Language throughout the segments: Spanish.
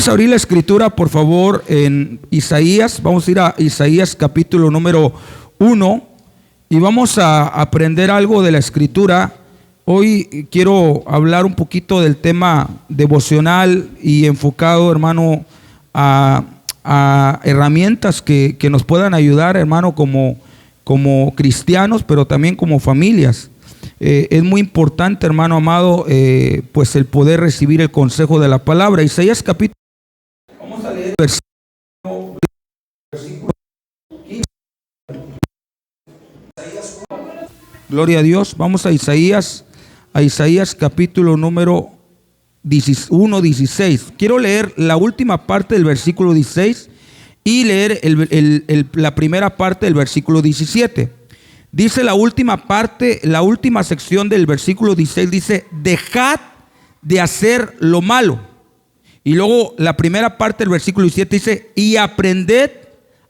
Vamos a abrir la escritura, por favor, en Isaías. Vamos a ir a Isaías capítulo número 1 y vamos a aprender algo de la escritura. Hoy quiero hablar un poquito del tema devocional y enfocado, hermano, a herramientas que nos puedan ayudar, hermano, como cristianos, pero también como familias. Es muy importante, hermano amado, pues el poder recibir el consejo de la palabra. Isaías capítulo, vamos a leer el versículo 15. Gloria a Dios. Vamos a Isaías capítulo número 1:16. Quiero leer la última parte del versículo 16 y leer la primera parte del versículo 17. Dice la última parte, la última sección del versículo 16, dice: dejad de hacer lo malo. Y luego la primera parte del versículo 17 dice: y aprended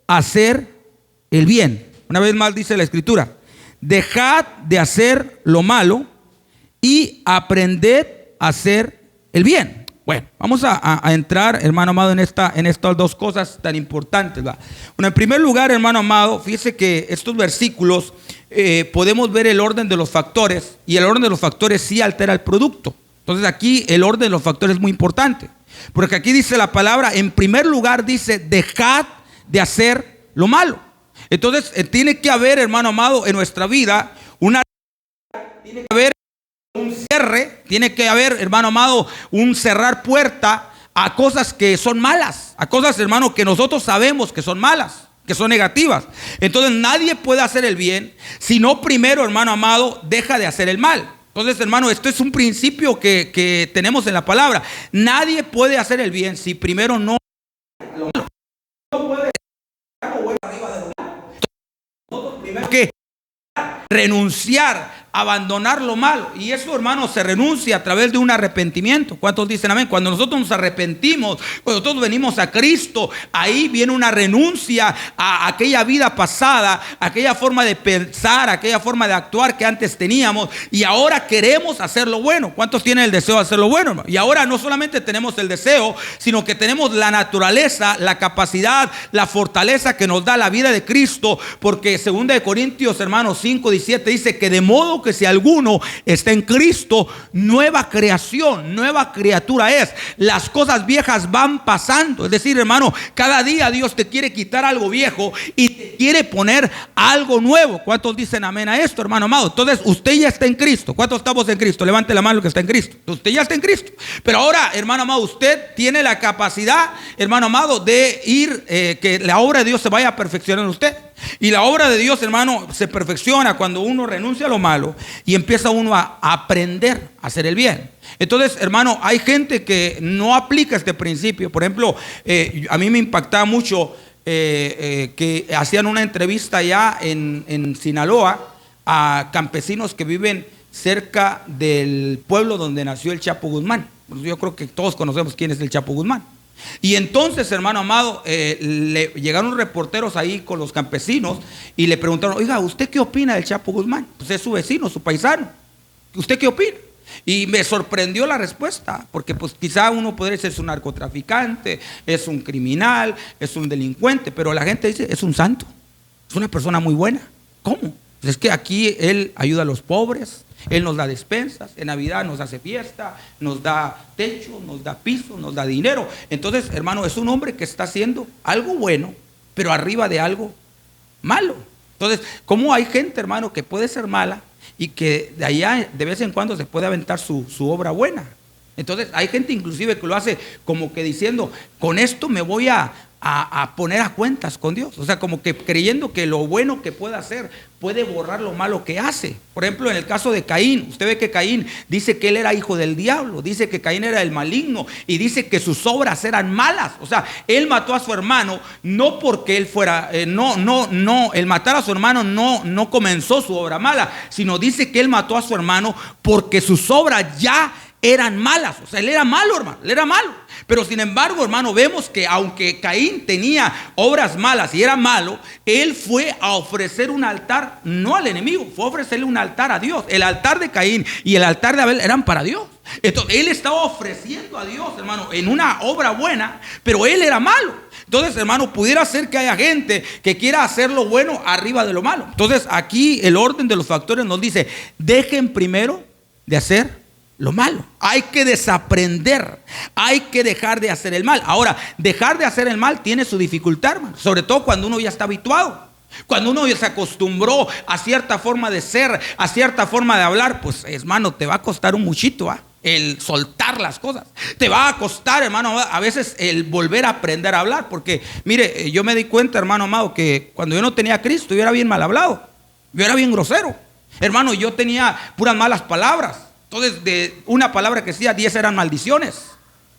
a hacer el bien. Una vez más dice la escritura: dejad de hacer lo malo y aprended a hacer el bien. Bueno, vamos a entrar, hermano amado, en estas dos cosas tan importantes, ¿verdad? Bueno, en primer lugar, hermano amado, fíjese que estos versículos podemos ver el orden de los factores, y el orden de los factores sí altera el producto. Entonces aquí el orden de los factores es muy importante, porque aquí dice la palabra, en primer lugar dice: dejad de hacer lo malo. Entonces tiene que haber, hermano amado, en nuestra vida tiene que haber un cierre, tiene que haber, hermano amado, un cerrar puerta a cosas que son malas, a cosas, hermano, que nosotros sabemos que son malas, que son negativas. Entonces nadie puede hacer el bien si no primero, hermano amado, deja de hacer el mal. Entonces, hermano, esto es un principio que tenemos en la palabra. Nadie puede hacer el bien si primero no puede algo bueno arriba de lo malo. Nosotros primero que renunciar, abandonar lo malo. Y eso, hermano, se renuncia a través de un arrepentimiento. ¿Cuántos dicen amén? Cuando nosotros nos arrepentimos, cuando nosotros venimos a Cristo, ahí viene una renuncia a aquella vida pasada, aquella forma de pensar, aquella forma de actuar que antes teníamos, y ahora queremos hacer lo bueno. ¿Cuántos tienen el deseo de hacer lo bueno, hermano? Y ahora no solamente tenemos el deseo, sino que tenemos la naturaleza, la capacidad, la fortaleza que nos da la vida de Cristo, porque 2 Corintios, hermanos, 5:17 dice que de modo que si alguno está en Cristo, nueva creación, nueva criatura es. Las cosas viejas van pasando. Es decir, hermano, cada día Dios te quiere quitar algo viejo y te quiere poner algo nuevo. ¿Cuántos dicen amén a esto, hermano amado? Entonces usted ya está en Cristo. ¿Cuántos estamos en Cristo? Levante la mano el que está en Cristo. Usted ya está en Cristo. Pero ahora, hermano amado, usted tiene la capacidad, hermano amado, de ir, que la obra de Dios se vaya a perfeccionar en usted. Y la obra de Dios, hermano, se perfecciona cuando uno renuncia a lo malo y empieza uno a aprender a hacer el bien. Entonces, hermano, hay gente que no aplica este principio. Por ejemplo, a mí me impactaba mucho que hacían una entrevista allá en Sinaloa a campesinos que viven cerca del pueblo donde nació el Chapo Guzmán. Yo creo que todos conocemos quién es el Chapo Guzmán. Y entonces, hermano amado, le llegaron reporteros ahí con los campesinos y le preguntaron: oiga, ¿usted qué opina del Chapo Guzmán? Pues es su vecino, su paisano. ¿Usted qué opina? Y me sorprendió la respuesta, porque pues quizá uno podría decir: es un narcotraficante, es un criminal, es un delincuente, pero la gente dice: es un santo, es una persona muy buena. ¿Cómo? Pues es que aquí él ayuda a los pobres, él nos da despensas, en Navidad nos hace fiesta, nos da techo, nos da piso, nos da dinero. Entonces, hermano, es un hombre que está haciendo algo bueno, pero arriba de algo malo. Entonces, ¿cómo hay gente, hermano, que puede ser mala y que de allá de vez en cuando se puede aventar su obra buena? Entonces, hay gente inclusive que lo hace como que diciendo: con esto me voy a poner a cuentas con Dios. O sea, como que creyendo que lo bueno que puede hacer puede borrar lo malo que hace. Por ejemplo, en el caso de Caín, usted ve que Caín dice que él era hijo del diablo, dice que Caín era el maligno y dice que sus obras eran malas. O sea, él mató a su hermano no porque él fuera, el matar a su hermano no comenzó su obra mala, sino dice que él mató a su hermano porque sus obras ya eran malas. O sea, él era malo, hermano, él era malo. Pero sin embargo, hermano, vemos que aunque Caín tenía obras malas y era malo, él fue a ofrecer un altar, no al enemigo, fue a ofrecerle un altar a Dios. El altar de Caín y el altar de Abel eran para Dios. Entonces él estaba ofreciendo a Dios, hermano, en una obra buena, pero él era malo. Entonces, hermano, pudiera ser que haya gente que quiera hacer lo bueno arriba de lo malo. Entonces aquí el orden de los factores nos dice: dejen primero de hacer lo malo. Hay que desaprender, hay que dejar de hacer el mal. Ahora, dejar de hacer el mal tiene su dificultad, hermano, sobre todo cuando uno ya está habituado. Cuando uno se acostumbró a cierta forma de ser, a cierta forma de hablar, pues, hermano, te va a costar un muchito, el soltar las cosas. Te va a costar, hermano, a veces el volver a aprender a hablar. Porque, mire, yo me di cuenta, hermano amado, que cuando yo no tenía a Cristo, yo era bien mal hablado. Yo era bien grosero. Hermano, yo tenía puras malas palabras. Entonces, de una palabra que decía, 10 eran maldiciones.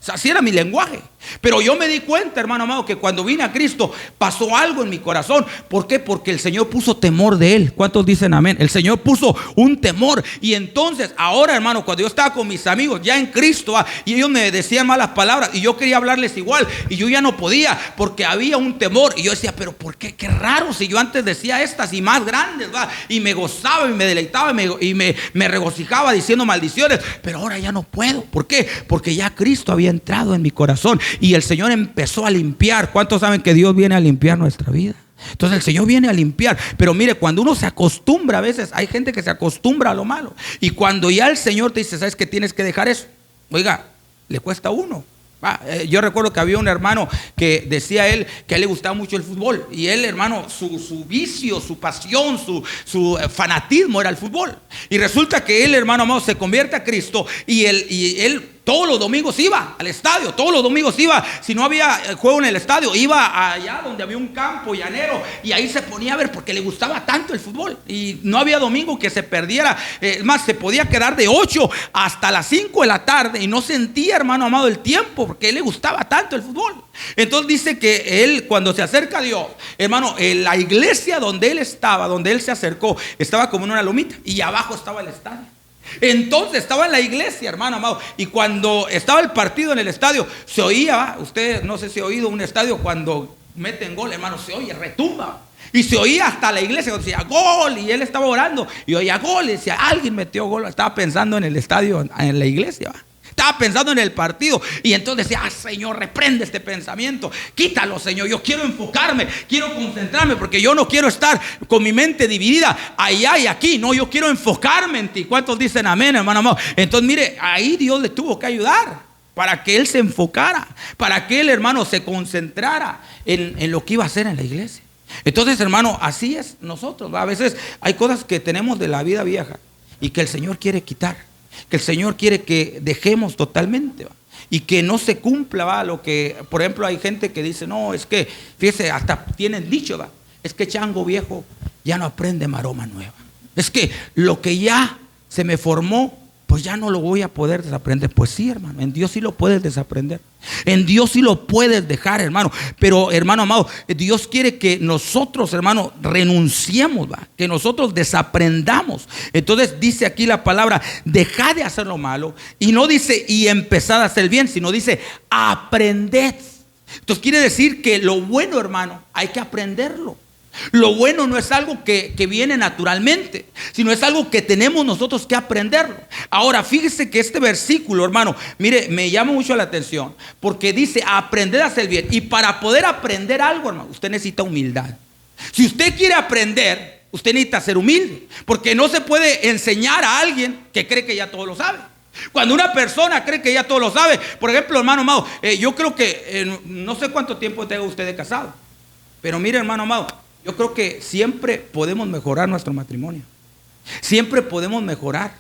O sea, así era mi lenguaje. Pero yo me di cuenta, hermano amado, que cuando vine a Cristo pasó algo en mi corazón. ¿Por qué? Porque el Señor puso temor de Él. ¿Cuántos dicen amén? El Señor puso un temor. Y entonces, ahora, hermano, cuando yo estaba con mis amigos ya en Cristo, y ellos me decían malas palabras y yo quería hablarles igual, y yo ya no podía porque había un temor. Y yo decía, pero ¿por qué? Qué raro, si yo antes decía estas y más grandes, ¿va? Y me gozaba y me deleitaba y me regocijaba diciendo maldiciones. Pero ahora ya no puedo. ¿Por qué? Porque ya Cristo había entrado en mi corazón y el Señor empezó a limpiar. ¿Cuántos saben que Dios viene a limpiar nuestra vida? Entonces el Señor viene a limpiar. Pero mire, cuando uno se acostumbra, a veces hay gente que se acostumbra a lo malo, y cuando ya el Señor te dice, ¿sabes que tienes que dejar eso? Oiga, le cuesta a uno. Yo recuerdo que había un hermano que decía él que a él le gustaba mucho el fútbol, y él, hermano, su vicio, su pasión, su fanatismo era el fútbol. Y resulta que él, hermano amado, se convierte a Cristo, y él todos los domingos iba al estadio, todos los domingos iba. Si no había juego en el estadio, iba allá donde había un campo llanero, y ahí se ponía a ver porque le gustaba tanto el fútbol. Y no había domingo que se perdiera. Es más, se podía quedar de 8 hasta las 5 de la tarde y no sentía, hermano amado, el tiempo, porque a él le gustaba tanto el fútbol. Entonces dice que él, cuando se acerca a Dios, hermano, en la iglesia donde él estaba, donde él se acercó, estaba como en una lomita, y abajo estaba el estadio. Entonces estaba en la iglesia, hermano amado, y cuando estaba el partido en el estadio, se oía, usted no sé si ha oído un estadio cuando meten gol, hermano, se oye, retumba. Y se oía hasta la iglesia cuando decía gol, y él estaba orando y oía gol, y decía, alguien metió gol. Estaba pensando en el estadio, en la iglesia, estaba pensando en el partido. Y entonces decía, Señor, reprende este pensamiento, quítalo, Señor. Yo quiero enfocarme, quiero concentrarme, porque yo no quiero estar con mi mente dividida allá y aquí. No, yo quiero enfocarme en ti. ¿Cuántos dicen amén, hermano amado? Entonces, mire, ahí Dios le tuvo que ayudar para que él se enfocara, para que él, hermano, se concentrara en lo que iba a hacer en la iglesia. Entonces, hermano, así es nosotros, ¿va? A veces hay cosas que tenemos de la vida vieja y que el Señor quiere quitar, que el Señor quiere que dejemos totalmente, ¿va? Y que no se cumpla, ¿va? Lo que, por ejemplo, hay gente que dice, no, es que, fíjese, hasta tienen dicho, ¿va? Es que chango viejo ya no aprende maroma nueva. Es que lo que ya se me formó, pues ya no lo voy a poder desaprender. Pues sí, hermano, en Dios sí lo puedes desaprender. En Dios sí lo puedes dejar, hermano. Pero, hermano amado, Dios quiere que nosotros, hermano, renunciemos, ¿va? Que nosotros desaprendamos. Entonces dice aquí la palabra, dejad de hacer lo malo. Y no dice, y empezad a hacer el bien, sino dice, aprended. Entonces quiere decir que lo bueno, hermano, hay que aprenderlo. Lo bueno no es algo que viene naturalmente, sino es algo que tenemos nosotros que aprenderlo. Ahora, fíjese que este versículo, hermano, mire, me llama mucho la atención, porque dice aprender a hacer bien. Y para poder aprender algo, hermano, usted necesita humildad. Si usted quiere aprender, usted necesita ser humilde, porque no se puede enseñar a alguien que cree que ya todo lo sabe. Cuando una persona cree que ya todo lo sabe, por ejemplo, hermano amado, yo creo que no sé cuánto tiempo tenga usted de casado, pero mire, hermano amado, yo creo que siempre podemos mejorar nuestro matrimonio. Siempre podemos mejorar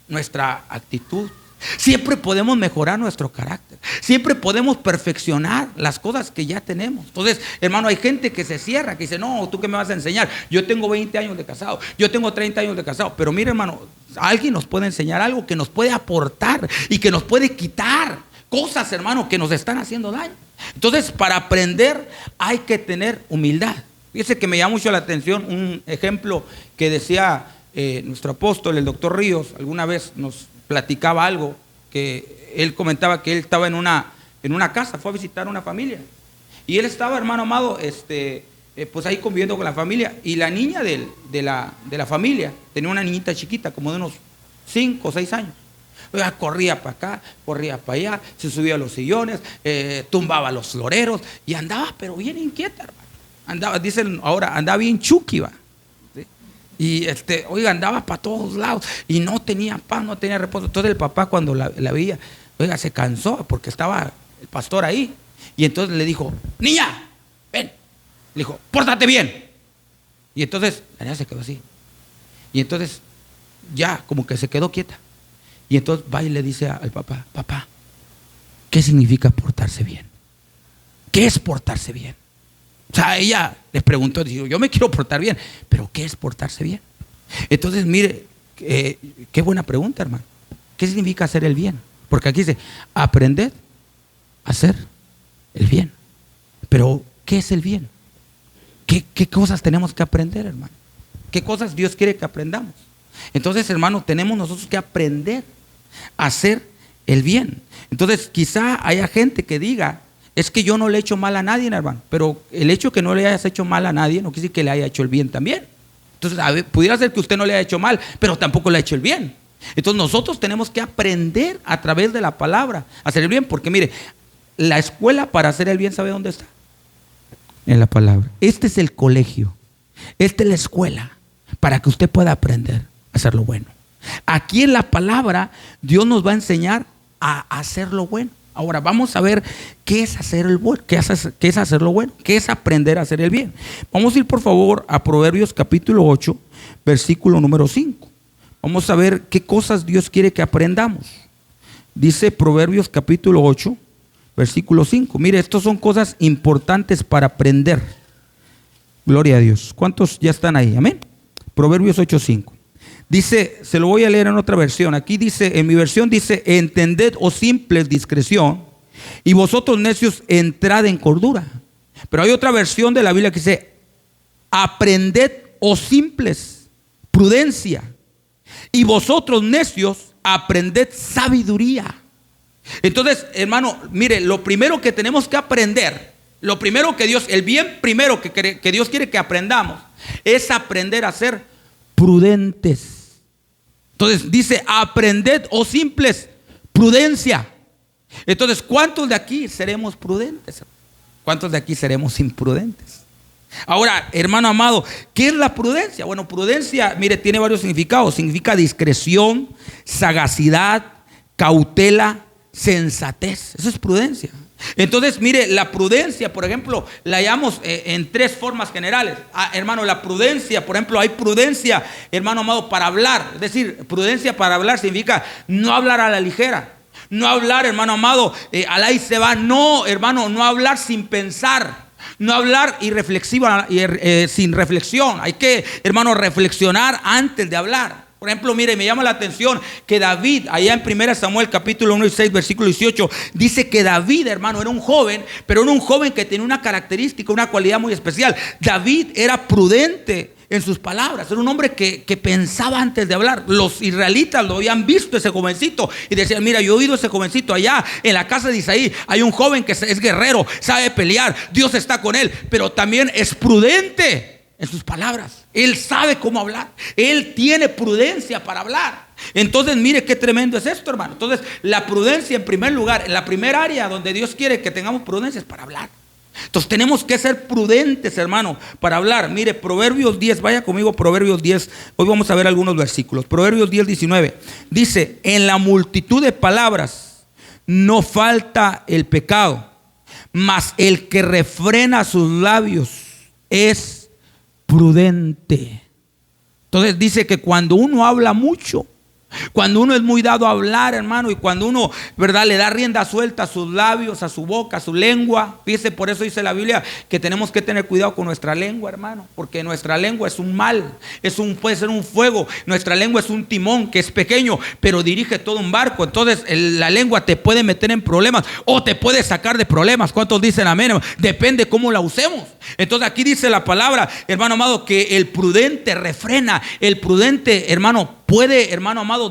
nuestra actitud. Siempre podemos mejorar nuestro carácter. Siempre podemos perfeccionar las cosas que ya tenemos. Entonces, hermano, hay gente que se cierra, que dice, no, ¿tú qué me vas a enseñar? Yo tengo 20 años de casado, yo tengo 30 años de casado. Pero mire, hermano, alguien nos puede enseñar algo que nos puede aportar y que nos puede quitar cosas, hermano, que nos están haciendo daño. Entonces, para aprender hay que tener humildad. Fíjese que me llama mucho la atención un ejemplo que decía nuestro apóstol, el doctor Ríos. Alguna vez nos platicaba algo, que él comentaba que él estaba en una casa, fue a visitar una familia, y él estaba, hermano amado, pues ahí conviviendo con la familia, y la niña de la familia tenía una niñita chiquita, como de unos 5 o 6 años. Oiga, corría para acá, corría para allá, se subía a los sillones, tumbaba los floreros y andaba, pero bien inquieta, hermano. Andaba, dicen ahora, andaba bien chuki, va. ¿Sí? Y oiga, andaba para todos lados y no tenía paz, no tenía reposo. Entonces el papá, cuando la veía, oiga, se cansó porque estaba el pastor ahí. Y entonces le dijo: niña, ven. Le dijo: pórtate bien. Y entonces la niña se quedó así. Y entonces ya como que se quedó quieta. Y entonces va y le dice al papá: papá, ¿qué significa portarse bien? ¿Qué es portarse bien? O sea, ella les preguntó, dijo: yo me quiero portar bien, pero ¿qué es portarse bien? Entonces, mire, qué buena pregunta, hermano. ¿Qué significa hacer el bien? Porque aquí dice: aprended a hacer el bien. Pero, ¿qué es el bien? ¿Qué cosas tenemos que aprender, hermano? ¿Qué cosas Dios quiere que aprendamos? Entonces, hermano, tenemos nosotros que aprender a hacer el bien. Entonces, quizá haya gente que diga: es que yo no le he hecho mal a nadie, hermano. Pero el hecho de que no le hayas hecho mal a nadie no quiere decir que le haya hecho el bien también. Entonces, pudiera ser que usted no le haya hecho mal, pero tampoco le ha hecho el bien. Entonces, nosotros tenemos que aprender a través de la palabra a hacer el bien. Porque mire, la escuela para hacer el bien, ¿sabe dónde está? En la palabra. Este es el colegio. Esta es la escuela para que usted pueda aprender a hacer lo bueno. Aquí en la palabra Dios nos va a enseñar a hacer lo bueno. Ahora vamos a ver qué es hacer el bueno, qué es hacer lo bueno, qué es aprender a hacer el bien. Vamos a ir por favor a Proverbios capítulo 8, versículo número 5. Vamos a ver qué cosas Dios quiere que aprendamos. Dice Proverbios capítulo 8, versículo 5. Mire, estas son cosas importantes para aprender. Gloria a Dios. ¿Cuántos ya están ahí? Amén. Proverbios 8, 5. Dice, se lo voy a leer en otra versión. Aquí dice, en mi versión dice: entended, oh simples, discreción, y vosotros necios, entrad en cordura. Pero hay otra versión de la Biblia que dice: aprended, oh simples, prudencia, y vosotros necios, aprended sabiduría. Entonces, hermano, mire, lo primero que tenemos que aprender, lo primero que Dios, el bien primero que Dios quiere que aprendamos, es aprender a ser prudentes. Entonces dice: aprended, oh simples, prudencia. Entonces, ¿cuántos de aquí seremos prudentes? ¿Cuántos de aquí seremos imprudentes? Ahora, hermano amado, ¿qué es la prudencia? Bueno, prudencia, mire, tiene varios significados. Significa discreción, sagacidad, cautela, sensatez. Eso es prudencia. Entonces, mire, la prudencia, por ejemplo, la llamamos en tres formas generales. Hermano, la prudencia, por ejemplo, hay prudencia, hermano amado, para hablar. Es decir, prudencia para hablar significa no hablar a la ligera. No hablar, hermano amado, al ahí se va. No, hermano, no hablar sin pensar. No hablar irreflexiva, sin reflexión. Hay que, hermano, reflexionar antes de hablar. Por ejemplo, mire, me llama la atención que David, allá en 1 Samuel capítulo 1 y 6, versículo 18, dice que David, hermano, era un joven, pero era un joven que tenía una característica, una cualidad muy especial. David era prudente en sus palabras, era un hombre que pensaba antes de hablar. Los israelitas lo habían visto, ese jovencito, y decían: mira, yo he oído ese jovencito allá en la casa de Isaí. Hay un joven que es guerrero, sabe pelear, Dios está con él, pero también es prudente en sus palabras. Él sabe cómo hablar. Él tiene prudencia para hablar. Entonces, mire qué tremendo es esto, hermano. Entonces, la prudencia en primer lugar, en la primera área donde Dios quiere que tengamos prudencia es para hablar. Entonces, tenemos que ser prudentes, hermano, para hablar. Mire, Proverbios 10, vaya conmigo, Proverbios 10. Hoy vamos a ver algunos versículos. Proverbios 10, 19. Dice: en la multitud de palabras no falta el pecado, mas el que refrena sus labios es prudente. Entonces dice que cuando uno habla mucho, cuando uno es muy dado a hablar, hermano, y cuando uno, ¿verdad?, le da rienda suelta a sus labios, a su boca, a su lengua. Fíjese, por eso dice la Biblia que tenemos que tener cuidado con nuestra lengua, hermano, porque nuestra lengua es un mal, puede ser un fuego. Nuestra lengua es un timón que es pequeño, pero dirige todo un barco. Entonces la lengua te puede meter en problemas o te puede sacar de problemas. ¿Cuántos dicen amén? Depende cómo la usemos. Entonces aquí dice la palabra, hermano amado, que el prudente refrena. El prudente, hermano, puede, hermano amado,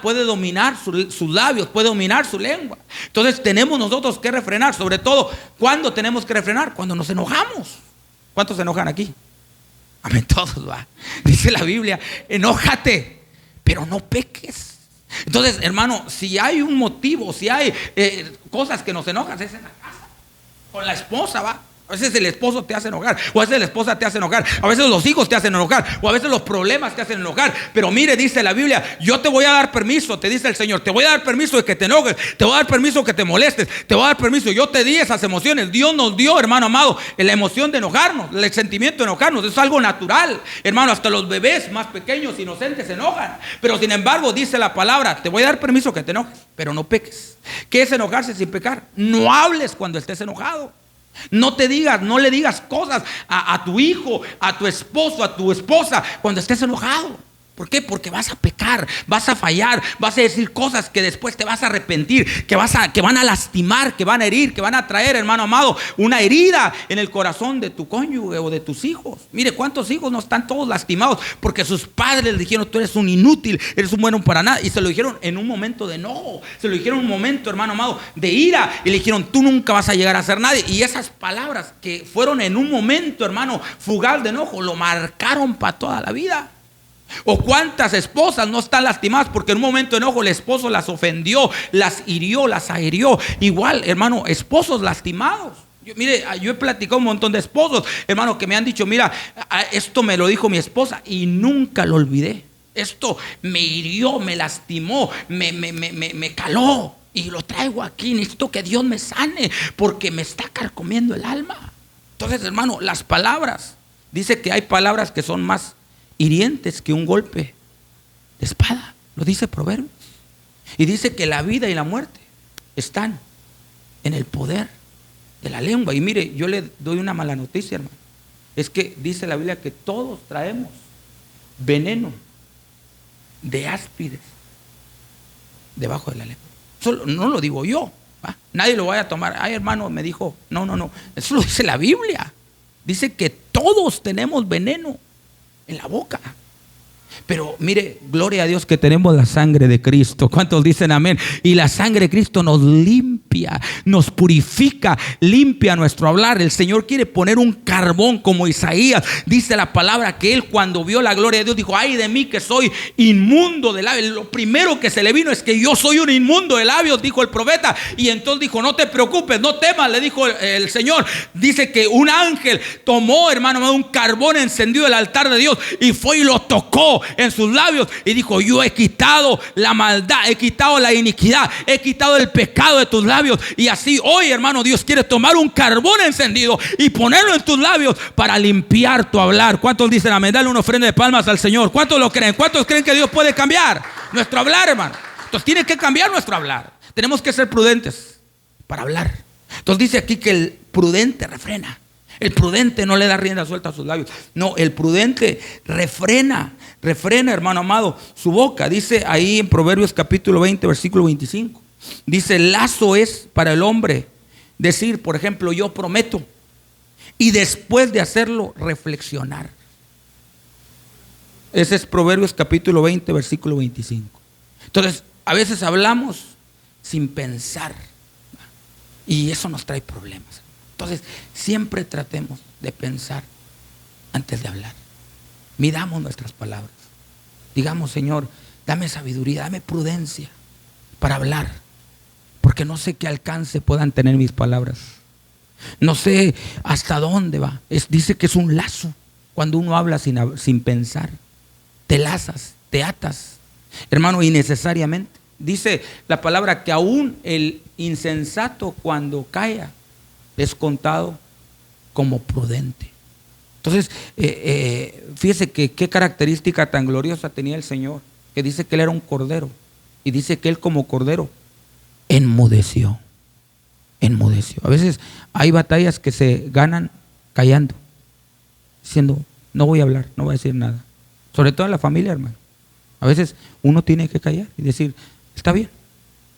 puede dominar sus labios, puede dominar su lengua. Entonces tenemos nosotros que refrenar. Sobre todo, ¿cuándo tenemos que refrenar? Cuando nos enojamos. ¿Cuántos se enojan aquí? Amén, todos, va. Dice la Biblia: enójate, pero no peques. Entonces, hermano, si hay un motivo, si hay cosas que nos enojan, es en la casa, con la esposa, va. A veces el esposo te hace enojar, o a veces la esposa te hace enojar, a veces los hijos te hacen enojar, o a veces los problemas te hacen enojar. Pero mire, dice la Biblia, yo te voy a dar permiso, te dice el Señor, te voy a dar permiso de que te enojes, te voy a dar permiso de que te molestes, te voy a dar permiso. Yo te di esas emociones. Dios nos dio, hermano amado, la emoción de enojarnos, el sentimiento de enojarnos. Es algo natural, hermano. Hasta los bebés más pequeños, inocentes, se enojan. Pero sin embargo, dice la palabra, te voy a dar permiso que te enojes, pero no peques. ¿Qué es enojarse sin pecar? No hables cuando estés enojado. No le digas cosas a tu hijo, a tu esposo, a tu esposa cuando estés enojado. ¿Por qué? Porque vas a pecar, vas a fallar, vas a decir cosas que después te vas a arrepentir, que van a lastimar, que van a herir, que van a traer, hermano amado, una herida en el corazón de tu cónyuge o de tus hijos. Mire, ¿cuántos hijos no están todos lastimados porque sus padres les dijeron, tú eres un inútil, eres un bueno para nada? Y se lo dijeron en un momento de enojo, se lo dijeron en un momento, hermano amado, de ira, y le dijeron, tú nunca vas a llegar a ser nadie. Y esas palabras que fueron en un momento, hermano, fugaz de enojo, lo marcaron para toda la vida. O cuántas esposas no están lastimadas porque en un momento de enojo el esposo las ofendió, las hirió, las ahirió. Igual, hermano, esposos lastimados. Yo he platicado un montón de esposos, hermano, que me han dicho, mira, esto me lo dijo mi esposa y nunca lo olvidé. Esto me hirió, me lastimó, me caló y lo traigo aquí. Necesito que Dios me sane porque me está carcomiendo el alma. Entonces, hermano, las palabras, dice que hay palabras que son más hirientes que un golpe de espada. Lo dice Proverbios. Y dice que la vida y la muerte están en el poder de la lengua. Y mire, yo le doy una mala noticia, hermano. Es que dice la Biblia que todos traemos veneno de áspides debajo de la lengua. Eso no lo digo yo, ¿va? Nadie lo vaya a tomar. Ay, hermano, me dijo, no. Eso lo dice la Biblia. Dice que todos tenemos veneno en la boca. Pero mire, gloria a Dios que tenemos la sangre de Cristo. ¿Cuántos dicen amén? Y la sangre de Cristo nos limpia, nos purifica, limpia nuestro hablar. El Señor quiere poner un carbón como Isaías. Dice la palabra que él, cuando vio la gloria de Dios, dijo, ay de mí que soy inmundo de labios. Lo primero que se le vino es que yo soy un inmundo de labios, dijo el profeta. Y entonces dijo, no te preocupes, no temas, le dijo el Señor. Dice que un ángel tomó, hermano, un carbón encendido del altar de Dios y fue y lo tocó en sus labios y dijo, yo he quitado la maldad, he quitado la iniquidad, he quitado el pecado de tus labios. Y así hoy, hermano, Dios quiere tomar un carbón encendido y ponerlo en tus labios para limpiar tu hablar. ¿Cuántos dicen amén? Dale una ofrenda de palmas al Señor. ¿Cuántos lo creen? ¿Cuántos creen que Dios puede cambiar nuestro hablar, hermano? Entonces tiene que cambiar nuestro hablar. Tenemos que ser prudentes para hablar. Entonces dice aquí que el prudente refrena. El prudente no le da rienda suelta a sus labios. No, el prudente refrena, hermano amado, su boca. Dice ahí en Proverbios capítulo 20, versículo 25. Dice, lazo es para el hombre decir, por ejemplo, yo prometo, y después de hacerlo, reflexionar. Ese es Proverbios capítulo 20, versículo 25. Entonces, a veces hablamos sin pensar, y eso nos trae problemas. Entonces, siempre tratemos de pensar antes de hablar. Midamos nuestras palabras. Digamos, Señor, dame sabiduría, dame prudencia para hablar, porque no sé qué alcance puedan tener mis palabras. No sé hasta dónde va. Dice que es un lazo cuando uno habla sin pensar. Te lazas, te atas, hermano, innecesariamente. Dice la palabra que aún el insensato cuando calla es contado como prudente. Entonces, fíjese que qué característica tan gloriosa tenía el Señor, que dice que él era un cordero, y dice que él como cordero enmudeció. A veces hay batallas que se ganan callando, diciendo, no voy a hablar, no voy a decir nada. Sobre todo en la familia, hermano. A veces uno tiene que callar y decir, está bien,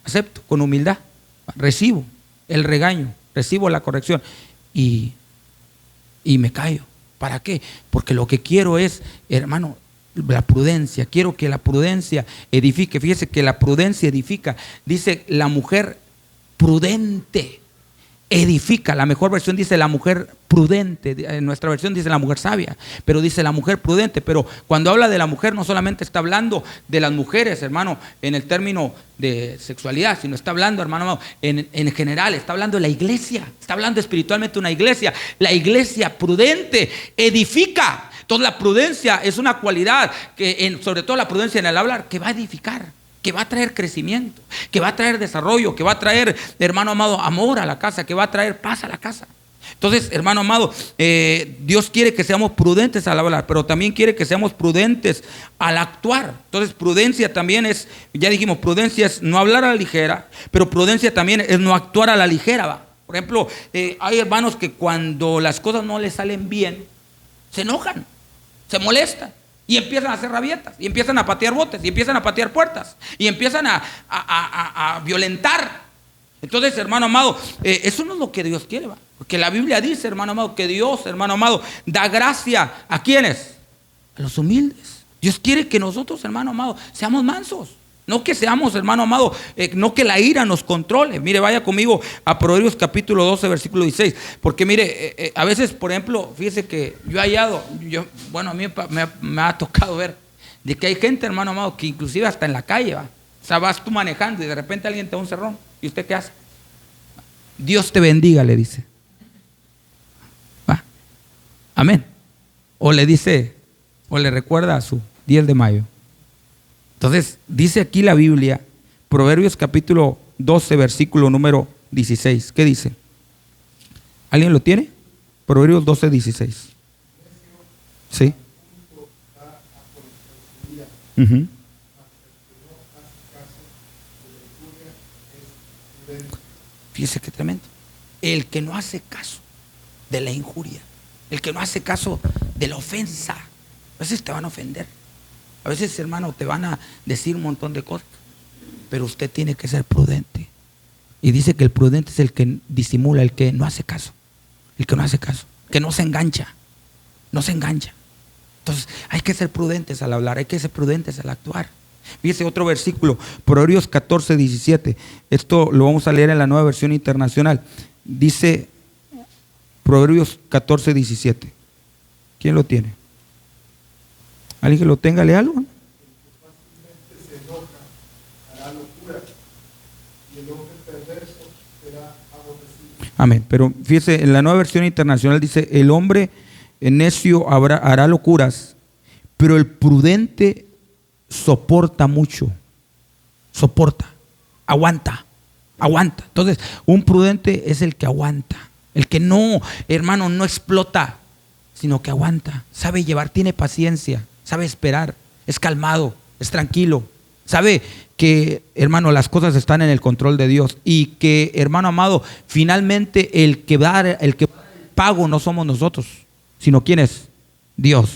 acepto con humildad, recibo el regaño, recibo la corrección y me callo. ¿Para qué? Porque lo que quiero es, hermano, la prudencia. Quiero que la prudencia edifique. Fíjese que la prudencia edifica. Dice, la mujer prudente edifica. La mejor versión dice la mujer prudente, en nuestra versión dice la mujer sabia, pero dice la mujer prudente. Pero cuando habla de la mujer no solamente está hablando de las mujeres, hermano, en el término de sexualidad, sino está hablando, hermano, en general, está hablando de la iglesia, está hablando espiritualmente de una iglesia. La iglesia prudente edifica. Entonces la prudencia es una cualidad que, sobre todo la prudencia en el hablar, que va a edificar, que va a traer crecimiento, que va a traer desarrollo, que va a traer, hermano amado, amor a la casa, que va a traer paz a la casa. Entonces, hermano amado, Dios quiere que seamos prudentes al hablar, pero también quiere que seamos prudentes al actuar. Entonces, prudencia también es, ya dijimos, prudencia es no hablar a la ligera, pero prudencia también es no actuar a la ligera, ¿va? Por ejemplo, hay hermanos que cuando las cosas no les salen bien, se enojan, se molestan y empiezan a hacer rabietas, y empiezan a patear botes, y empiezan a patear puertas, y empiezan a violentar. Entonces, hermano amado, eso no es lo que Dios quiere, ¿va? Porque la Biblia dice, hermano amado, que Dios, hermano amado, da gracia ¿a quiénes? A los humildes. Dios quiere que nosotros, hermano amado, seamos mansos. No que seamos, hermano amado, no que la ira nos controle. Mire, vaya conmigo a Proverbios capítulo 12, versículo 16. Porque mire, a veces, por ejemplo, fíjese que yo he hallado, bueno, a mí me ha tocado ver de que hay gente, hermano amado, que inclusive hasta en la calle, ¿va? O sea, vas tú manejando y de repente alguien te da un cerrón. ¿Y usted qué hace? Dios te bendiga, le dice. ¿Va? Amén. O le dice, o le recuerda a su 10 de mayo. Entonces, dice aquí la Biblia, Proverbios capítulo 12, versículo número 16. ¿Qué dice? ¿Alguien lo tiene? Proverbios 12, 16. Sí. Uh-huh. Fíjese qué tremendo. El que no hace caso de la injuria, el que no hace caso de la ofensa, a veces te van a ofender. A veces, hermano, te van a decir un montón de cosas, pero usted tiene que ser prudente. Y dice que el prudente es el que disimula, el que no hace caso, el que no hace caso, que no se engancha, no se engancha. Entonces, hay que ser prudentes al hablar, hay que ser prudentes al actuar. Fíjese otro versículo, Proverbios 14, 17. Esto lo vamos a leer en la Nueva Versión Internacional. Dice Proverbios 14, 17. ¿Quién lo tiene? ¿Alguien que lo tenga, léalo? Amén. Pero fíjese, en la Nueva Versión Internacional dice: el hombre necio hará locuras, pero el prudente soporta mucho. Soporta, aguanta. Entonces, un prudente es el que aguanta, el que no, hermano, no explota, sino que aguanta, sabe llevar, tiene paciencia, sabe esperar, es calmado, es tranquilo, sabe que, hermano, las cosas están en el control de Dios, y que, hermano amado, finalmente el que va el pago no somos nosotros, sino ¿quién es? Dios.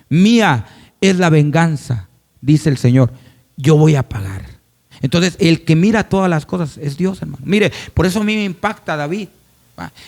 Mía es la venganza, dice el Señor, yo voy a pagar. Entonces, el que mira todas las cosas es Dios, hermano. Mire, por eso a mí me impacta David.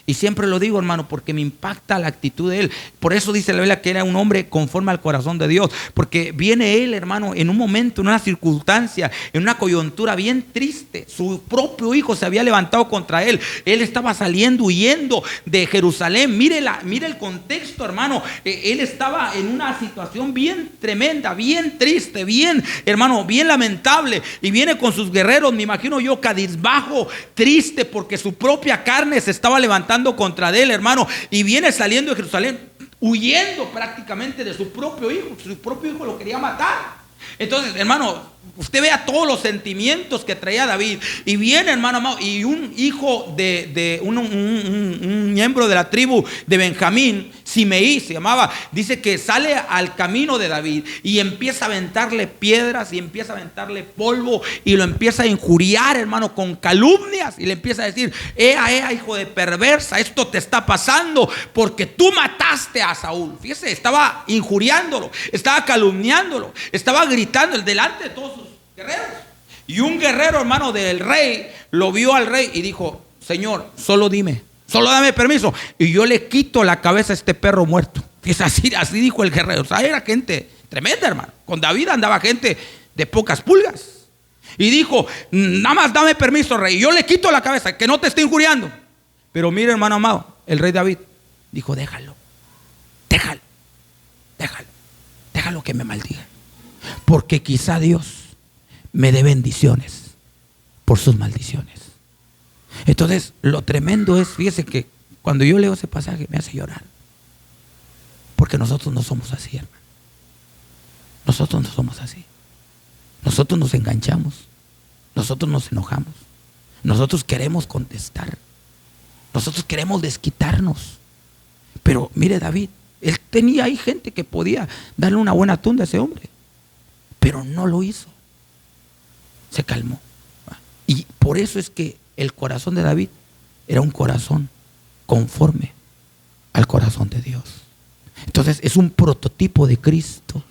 Y siempre lo digo, hermano, porque me impacta la actitud de él. Por eso dice la Biblia que era un hombre conforme al corazón de Dios, porque viene él, hermano, en un momento, en una circunstancia, en una coyuntura bien triste. Su propio hijo se había levantado contra él. Él estaba saliendo, huyendo de Jerusalén. Mire el contexto, hermano. Él estaba en una situación bien tremenda, bien triste, bien, hermano, bien lamentable. Y viene con sus guerreros, me imagino yo, cabizbajo, triste, porque su propia carne se estaba levantando contra él, hermano, y viene saliendo de Jerusalén, huyendo prácticamente de su propio hijo. Su propio hijo lo quería matar. Entonces, hermano, usted vea todos los sentimientos que traía David, y viene, hermano amado, y un hijo de un miembro de la tribu de Benjamín, Simeí se llamaba, dice que sale al camino de David y empieza a aventarle piedras y empieza a aventarle polvo y lo empieza a injuriar, hermano, con calumnias, y le empieza a decir: ea, hijo de perversa, esto te está pasando porque tú mataste a Saúl. Fíjese, estaba injuriándolo, estaba calumniándolo, estaba gritando delante de todos sus guerreros. Y un guerrero, hermano, del rey lo vio al rey y dijo: Señor, solo dame permiso y yo le quito la cabeza a este perro muerto. Es así dijo el guerrero. O sea, era gente tremenda, hermano. Con David andaba gente de pocas pulgas. Y dijo: nada más dame permiso, rey, y yo le quito la cabeza, que no te esté injuriando. Pero mire, hermano amado, el rey David dijo: déjalo que me maldiga, porque quizá Dios me dé bendiciones por sus maldiciones. Entonces, lo tremendo es, fíjese que cuando yo leo ese pasaje me hace llorar, porque nosotros no somos así, hermano. Nosotros no somos así. Nosotros nos enganchamos, nosotros nos enojamos, nosotros queremos contestar, nosotros queremos desquitarnos. Pero mire, David, él tenía ahí gente que podía darle una buena tunda a ese hombre, pero no lo hizo. Se calmó. Y por eso es que el corazón de David era un corazón conforme al corazón de Dios. Entonces es un prototipo de Cristo.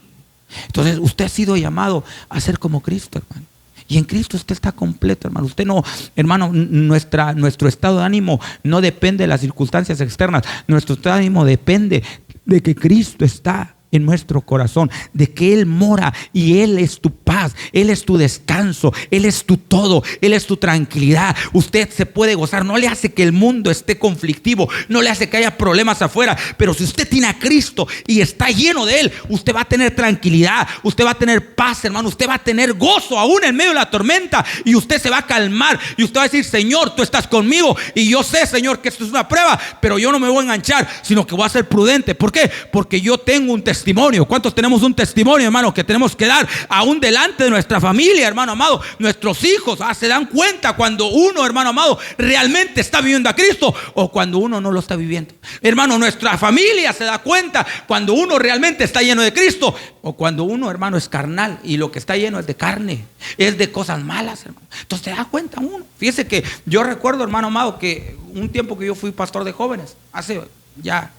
Entonces usted ha sido llamado a ser como Cristo, hermano. Y en Cristo usted está completo, hermano. Usted no, hermano, nuestro estado de ánimo no depende de las circunstancias externas. Nuestro estado de ánimo depende de que Cristo está en nuestro corazón, de que Él mora y Él es tu paz, Él es tu descanso, Él es tu todo, Él es tu tranquilidad. Usted se puede gozar, no le hace que el mundo esté conflictivo, no le hace que haya problemas afuera, pero si usted tiene a Cristo y está lleno de Él, usted va a tener tranquilidad, usted va a tener paz, hermano, usted va a tener gozo aún en medio de la tormenta, y usted se va a calmar y usted va a decir: Señor, tú estás conmigo, y yo sé, Señor, que esto es una prueba, pero yo no me voy a enganchar, sino que voy a ser prudente. ¿Por qué? Porque yo tengo un testimonio. ¿Cuántos tenemos un testimonio, hermano, que tenemos que dar aún delante de nuestra familia, hermano amado? Nuestros hijos se dan cuenta cuando uno, hermano amado, realmente está viviendo a Cristo o cuando uno no lo está viviendo. Hermano, nuestra familia se da cuenta cuando uno realmente está lleno de Cristo o cuando uno, hermano, es carnal y lo que está lleno es de carne, es de cosas malas, hermano. Entonces se da cuenta uno. Fíjese que yo recuerdo, hermano amado, que un tiempo que yo fui pastor de jóvenes, hace ya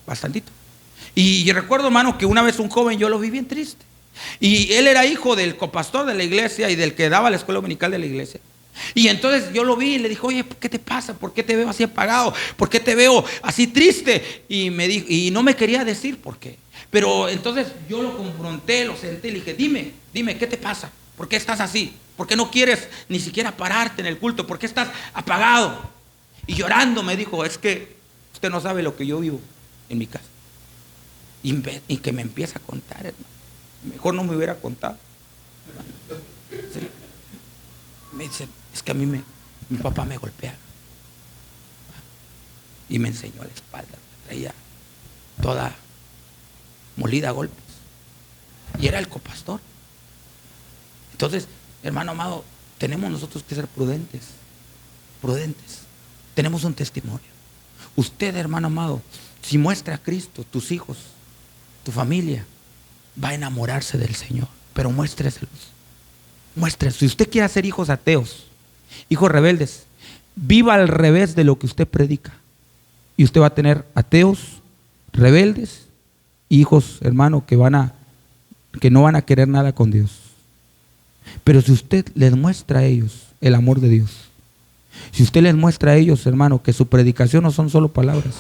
bastantito. Y recuerdo, hermano, que una vez un joven yo lo vi bien triste. Y él era hijo del copastor de la iglesia y del que daba la escuela dominical de la iglesia. Y entonces yo lo vi y le dije: oye, ¿qué te pasa? ¿Por qué te veo así apagado? ¿Por qué te veo así triste? Y me dijo, y no me quería decir por qué. Pero entonces yo lo confronté, lo senté y le dije: dime, ¿qué te pasa? ¿Por qué estás así? ¿Por qué no quieres ni siquiera pararte en el culto? ¿Por qué estás apagado? Y llorando me dijo: es que usted no sabe lo que yo vivo en mi casa. Y que me empieza a contar, hermano. Mejor no me hubiera contado. Sí. Me dice: es que a mí mi papá me golpea y me enseñó la espalda, me traía toda molida a golpes, y era el copastor. Entonces, hermano amado, tenemos nosotros que ser prudentes. Tenemos un testimonio. Usted, hermano amado, si muestra a Cristo, tus hijos, tu familia va a enamorarse del Señor, pero muéstreselos. Si usted quiere hacer hijos ateos, hijos rebeldes, viva al revés de lo que usted predica, y usted va a tener ateos, rebeldes, hijos, hermano, que no van a querer nada con Dios. Pero si usted les muestra a ellos el amor de Dios, si usted les muestra a ellos, hermano, que su predicación no son solo palabras,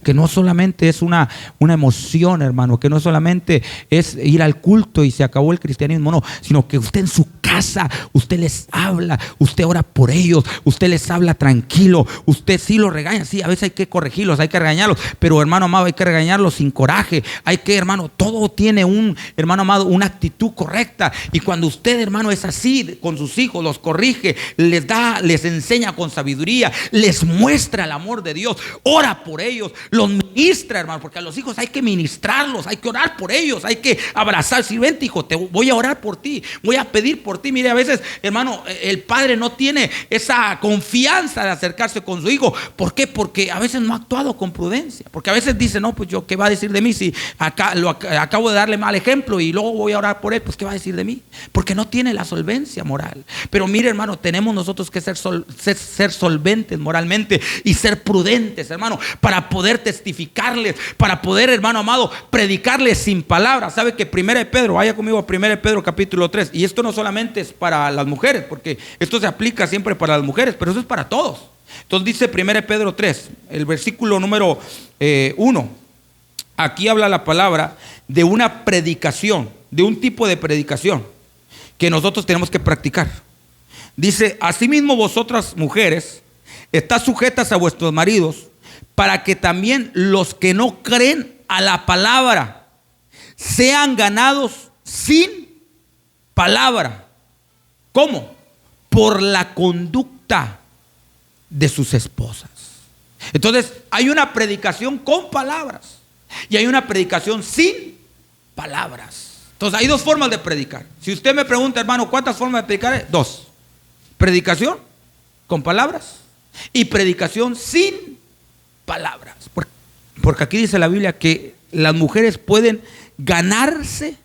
que no solamente es una emoción, hermano, que no solamente es ir al culto y se acabó el cristianismo, no, sino que usted en su casa, usted les habla, usted ora por ellos, usted les habla tranquilo, usted sí los regaña, sí, a veces hay que corregirlos, hay que regañarlos, pero hermano amado, hay que regañarlos sin coraje, hay que, hermano, todo tiene hermano amado, una actitud correcta, y cuando usted, hermano, es así con sus hijos, los corrige, les enseña con sabiduría, les muestra el amor de Dios, ora por ellos, los ministra, hermano, porque a los hijos hay que ministrarlos, hay que orar por ellos, hay que abrazar. Si vente, hijo, te voy a orar por ti, voy a pedir por ti. Mire, a veces, hermano, el padre no tiene esa confianza de acercarse con su hijo. ¿Por qué? Porque a veces no ha actuado con prudencia, porque a veces dice: no, pues yo, ¿qué va a decir de mí si acabo de darle mal ejemplo y luego voy a orar por él? Pues ¿qué va a decir de mí? Porque no tiene la solvencia moral. Pero mire, hermano, tenemos nosotros que ser solventes moralmente y ser prudentes, hermano, para poder testificarles, para poder, hermano amado, predicarles sin palabras. Sabe que 1 Pedro, vaya conmigo a 1 Pedro capítulo 3, y esto no solamente es para las mujeres, porque esto se aplica siempre para las mujeres, pero eso es para todos. Entonces dice 1 Pedro 3, el versículo número 1, aquí habla la palabra de una predicación, de un tipo de predicación que nosotros tenemos que practicar. Dice: asimismo vosotras mujeres, estad sujetas a vuestros maridos, para que también los que no creen a la palabra sean ganados sin palabra. ¿Cómo? Por la conducta de sus esposas. Entonces hay una predicación con palabras y hay una predicación sin palabras. Entonces hay dos formas de predicar. Si usted me pregunta, hermano, ¿cuántas formas de predicar? Dos: predicación con palabras y predicación sin palabras. Porque aquí dice la Biblia que las mujeres pueden ganarse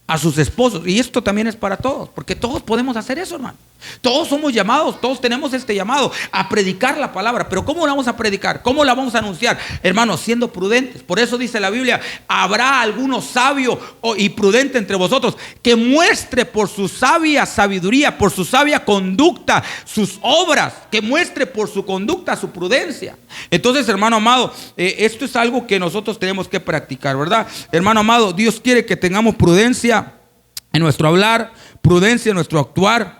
a sus esposos, y esto también es para todos, porque todos podemos hacer eso, hermano. Todos somos llamados, todos tenemos este llamado a predicar la palabra. Pero ¿cómo la vamos a predicar? ¿Cómo la vamos a anunciar? Hermanos, siendo prudentes. Por eso dice la Biblia: habrá alguno sabio y prudente entre vosotros, que muestre por su sabia sabiduría, por su sabia conducta, sus obras, que muestre por su conducta su prudencia. Entonces, hermano amado, esto es algo que nosotros tenemos que practicar, ¿verdad? Hermano amado, Dios quiere que tengamos prudencia en nuestro hablar, prudencia en nuestro actuar.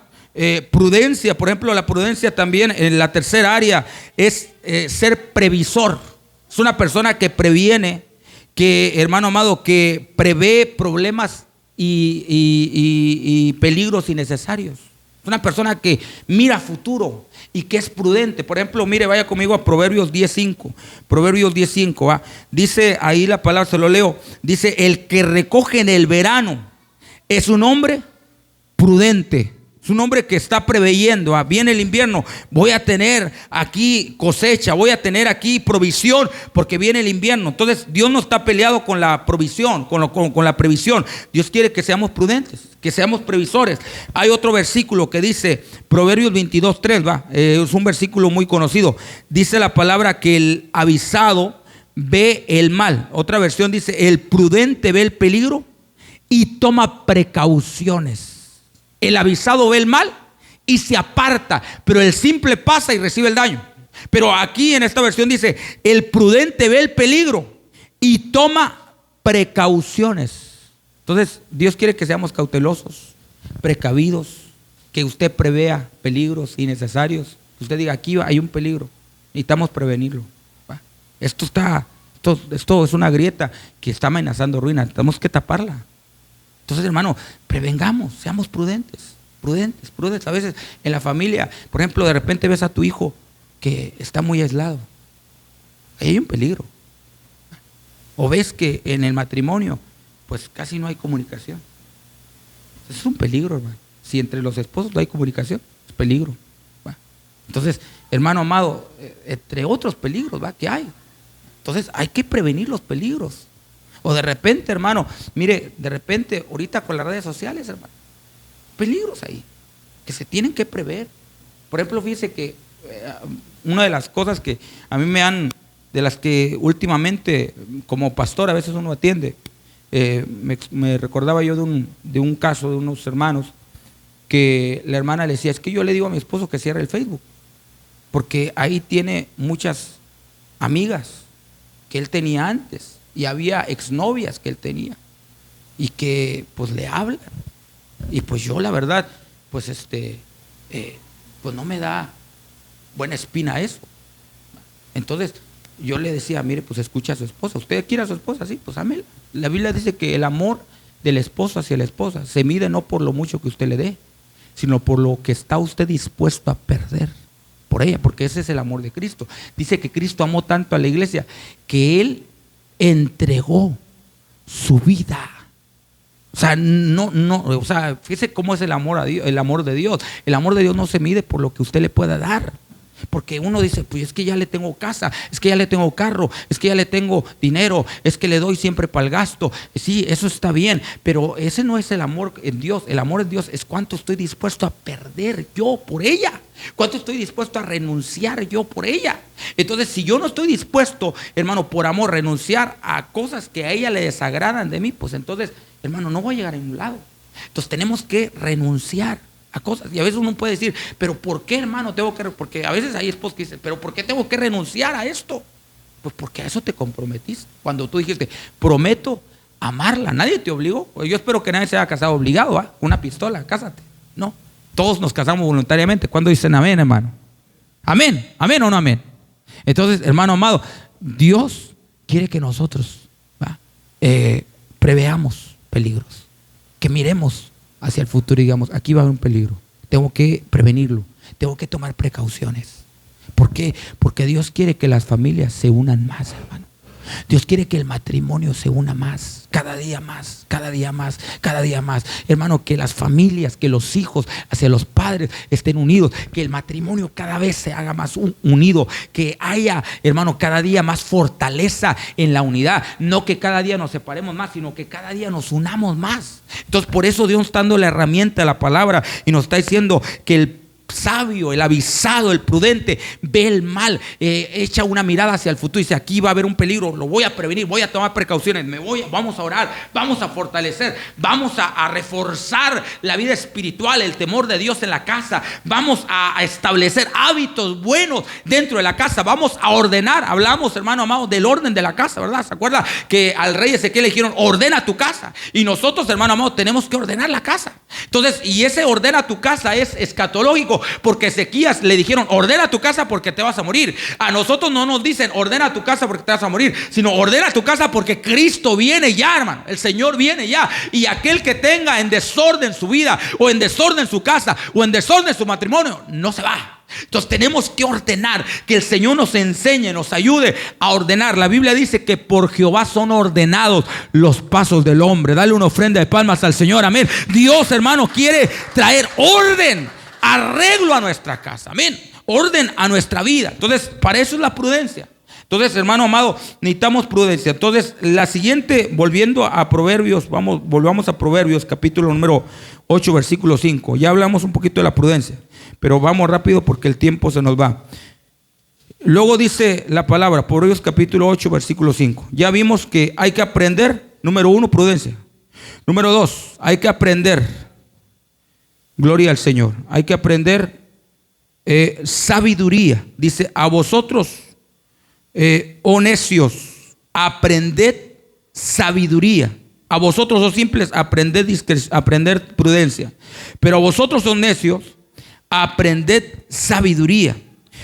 Prudencia, por ejemplo, la prudencia también en la tercera área es ser previsor. Es una persona que previene, que, hermano amado, que prevé problemas y peligros innecesarios. Es una persona que mira futuro y que es prudente. Por ejemplo, mire, vaya conmigo a Proverbios 10:5. Proverbios 10:5, ¿va? Dice ahí la palabra, se lo leo. Dice: el que recoge en el verano es un hombre prudente. Es un hombre que está preveyendo. Viene el invierno, voy a tener aquí cosecha, voy a tener aquí provisión, porque viene el invierno. Entonces Dios no está peleado con la provisión, con la previsión. Dios quiere que seamos prudentes, que seamos previsores. Hay otro versículo que dice, Proverbios 22:3, es un versículo muy conocido. Dice la palabra que el avisado ve el mal. Otra versión dice: el prudente ve el peligro y toma precauciones. El avisado ve el mal y se aparta, pero el simple pasa y recibe el daño. Pero aquí en esta versión dice: el prudente ve el peligro y toma precauciones. Entonces Dios quiere que seamos cautelosos, precavidos, que usted prevea peligros innecesarios. Que usted diga: aquí hay un peligro, necesitamos prevenirlo. Esto es una grieta que está amenazando ruina, tenemos que taparla. Entonces, hermano, prevengamos, seamos prudentes. A veces en la familia, por ejemplo, de repente ves a tu hijo que está muy aislado. Ahí hay un peligro. O ves que en el matrimonio, pues casi no hay comunicación. Es un peligro, hermano. Si entre los esposos no hay comunicación, es peligro. Entonces, hermano amado, entre otros peligros que hay. Entonces, hay que prevenir los peligros. O de repente, hermano, mire, de repente, ahorita con las redes sociales, hermano, peligros ahí, que se tienen que prever. Por ejemplo, fíjese que una de las cosas que a mí de las que últimamente, como pastor, a veces uno atiende, me recordaba yo de un caso de unos hermanos, que la hermana le decía: es que yo le digo a mi esposo que cierre el Facebook, porque ahí tiene muchas amigas que él tenía antes. Y había exnovias que él tenía y que pues le hablan. Y pues yo, la verdad, pues pues no me da buena espina eso. Entonces yo le decía: mire, pues escucha a su esposa. ¿Usted quiere a su esposa? Sí, pues ámela. La Biblia dice que el amor del esposo hacia la esposa se mide no por lo mucho que usted le dé, sino por lo que está usted dispuesto a perder por ella, porque ese es el amor de Cristo. Dice que Cristo amó tanto a la iglesia que Él entregó su vida. O sea, fíjese cómo es el amor a Dios, el amor de Dios. El amor de Dios no se mide por lo que usted le pueda dar. Porque uno dice: pues es que ya le tengo casa, es que ya le tengo carro, es que ya le tengo dinero, es que le doy siempre para el gasto. Sí, eso está bien, pero ese no es el amor en Dios. El amor en Dios es cuánto estoy dispuesto a perder yo por ella, cuánto estoy dispuesto a renunciar yo por ella. Entonces, si yo no estoy dispuesto, hermano, por amor, renunciar a cosas que a ella le desagradan de mí, pues entonces, hermano, no voy a llegar a ningún lado. Entonces tenemos que renunciar a cosas. Y a veces uno puede decir: pero ¿por qué, hermano, tengo que? Porque a veces hay esposos que dicen: pero ¿por qué tengo que renunciar a esto? Pues porque a eso te comprometiste. Cuando tú dijiste: prometo amarla. Nadie te obligó. Yo espero que nadie se haya casado obligado, una pistola, cásate. No, todos nos casamos voluntariamente. ¿Cuándo dicen amén, hermano? Amén, amén o no amén. Entonces, hermano amado, Dios quiere que nosotros preveamos peligros, que miremos hacia el futuro y digamos, aquí va a haber un peligro, tengo que prevenirlo, tengo que tomar precauciones. ¿Por qué? Porque Dios quiere que las familias se unan más, hermano. Dios quiere que el matrimonio se una más, cada día más, cada día más, cada día más. Hermano, que las familias, que los hijos hacia los padres estén unidos, que el matrimonio cada vez se haga más unido, que haya, hermano, cada día más fortaleza en la unidad. No que cada día nos separemos más, sino que cada día nos unamos más. Entonces, por eso Dios está dando la herramienta, la palabra, y nos está diciendo que el sabio, el avisado, el prudente ve el mal, echa una mirada hacia el futuro y dice, aquí va a haber un peligro, lo voy a prevenir, voy a tomar precauciones, vamos a orar, vamos a fortalecer, vamos a reforzar la vida espiritual, el temor de Dios en la casa, vamos a establecer hábitos buenos dentro de la casa, vamos a ordenar. Hablamos, hermano amado, del orden de la casa, ¿verdad? ¿Se acuerda que al rey Ezequiel le dijeron, ordena tu casa? Y nosotros, hermano amado, tenemos que ordenar la casa. Entonces, y ese ordena tu casa es escatológico, porque Ezequías le dijeron, ordena tu casa porque te vas a morir. A nosotros no nos dicen, ordena tu casa porque te vas a morir, sino ordena tu casa porque Cristo viene ya, hermano. El Señor viene ya. Y aquel que tenga en desorden su vida, o en desorden su casa, o en desorden su matrimonio, no se va. Entonces tenemos que ordenar, que el Señor nos enseñe, nos ayude a ordenar. La Biblia dice que por Jehová son ordenados los pasos del hombre. Dale una ofrenda de palmas al Señor, amén. Dios, hermano, quiere traer orden, arreglo a nuestra casa, amén, orden a nuestra vida. Entonces, para eso es la prudencia. Entonces, hermano amado, necesitamos prudencia. Entonces, la siguiente, volviendo a Proverbios, volvamos a Proverbios, capítulo número 8, versículo 5. Ya hablamos un poquito de la prudencia, pero vamos rápido porque el tiempo se nos va. Luego dice la palabra, Proverbios capítulo 8, versículo 5. Ya vimos que hay que aprender, número 1, prudencia. Número 2, hay que aprender, gloria al Señor, hay que aprender sabiduría. Dice, a vosotros, oh necios, aprended sabiduría. A vosotros, oh simples, aprended prudencia. Pero a vosotros, oh necios, aprended sabiduría.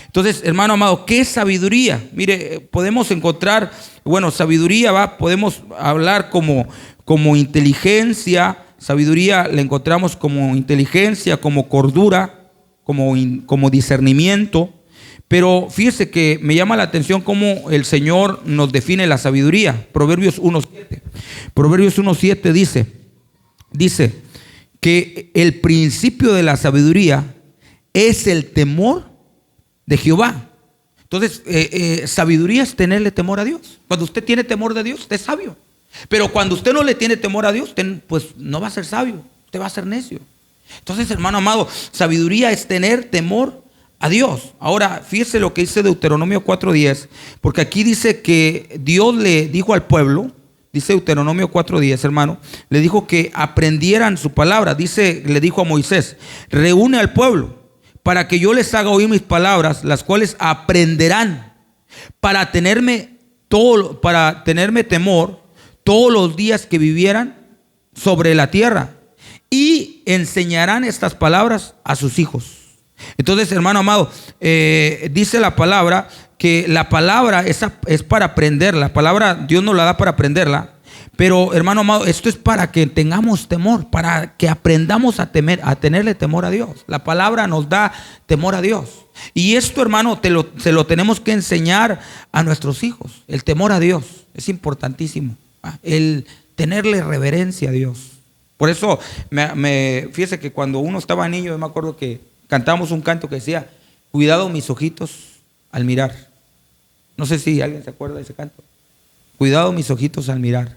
Entonces, hermano amado, ¿qué es sabiduría? Mire, podemos encontrar, bueno, sabiduría, podemos hablar como inteligencia. Sabiduría la encontramos como inteligencia, como cordura, como discernimiento. Pero fíjese que me llama la atención cómo el Señor nos define la sabiduría. Proverbios 1:7. Proverbios 1:7 dice que el principio de la sabiduría es el temor de Jehová. Entonces, sabiduría es tenerle temor a Dios. Cuando usted tiene temor de Dios, usted es sabio. Pero cuando usted no le tiene temor a Dios, pues no va a ser sabio, usted va a ser necio. Entonces, hermano amado, sabiduría es tener temor a Dios. Ahora, fíjese lo que dice Deuteronomio 4:10, porque aquí dice que Dios le dijo al pueblo, dice Deuteronomio 4:10, hermano, le dijo que aprendieran su palabra. Le dijo a Moisés, reúne al pueblo para que yo les haga oír mis palabras, las cuales aprenderán para tenerme temor todos los días que vivieran sobre la tierra, y enseñarán estas palabras a sus hijos. Entonces, hermano amado, dice la palabra que la palabra es para aprender. La palabra Dios nos la da para aprenderla. Pero, hermano amado, esto es para que tengamos temor, para que aprendamos a tenerle temor a Dios. La palabra nos da temor a Dios. Y esto, hermano, se lo tenemos que enseñar a nuestros hijos. El temor a Dios es importantísimo. El tenerle reverencia a Dios. Por eso, fíjese que cuando uno estaba niño, yo me acuerdo que cantábamos un canto que decía, cuidado mis ojitos al mirar. No sé si alguien se acuerda de ese canto. Cuidado mis ojitos al mirar,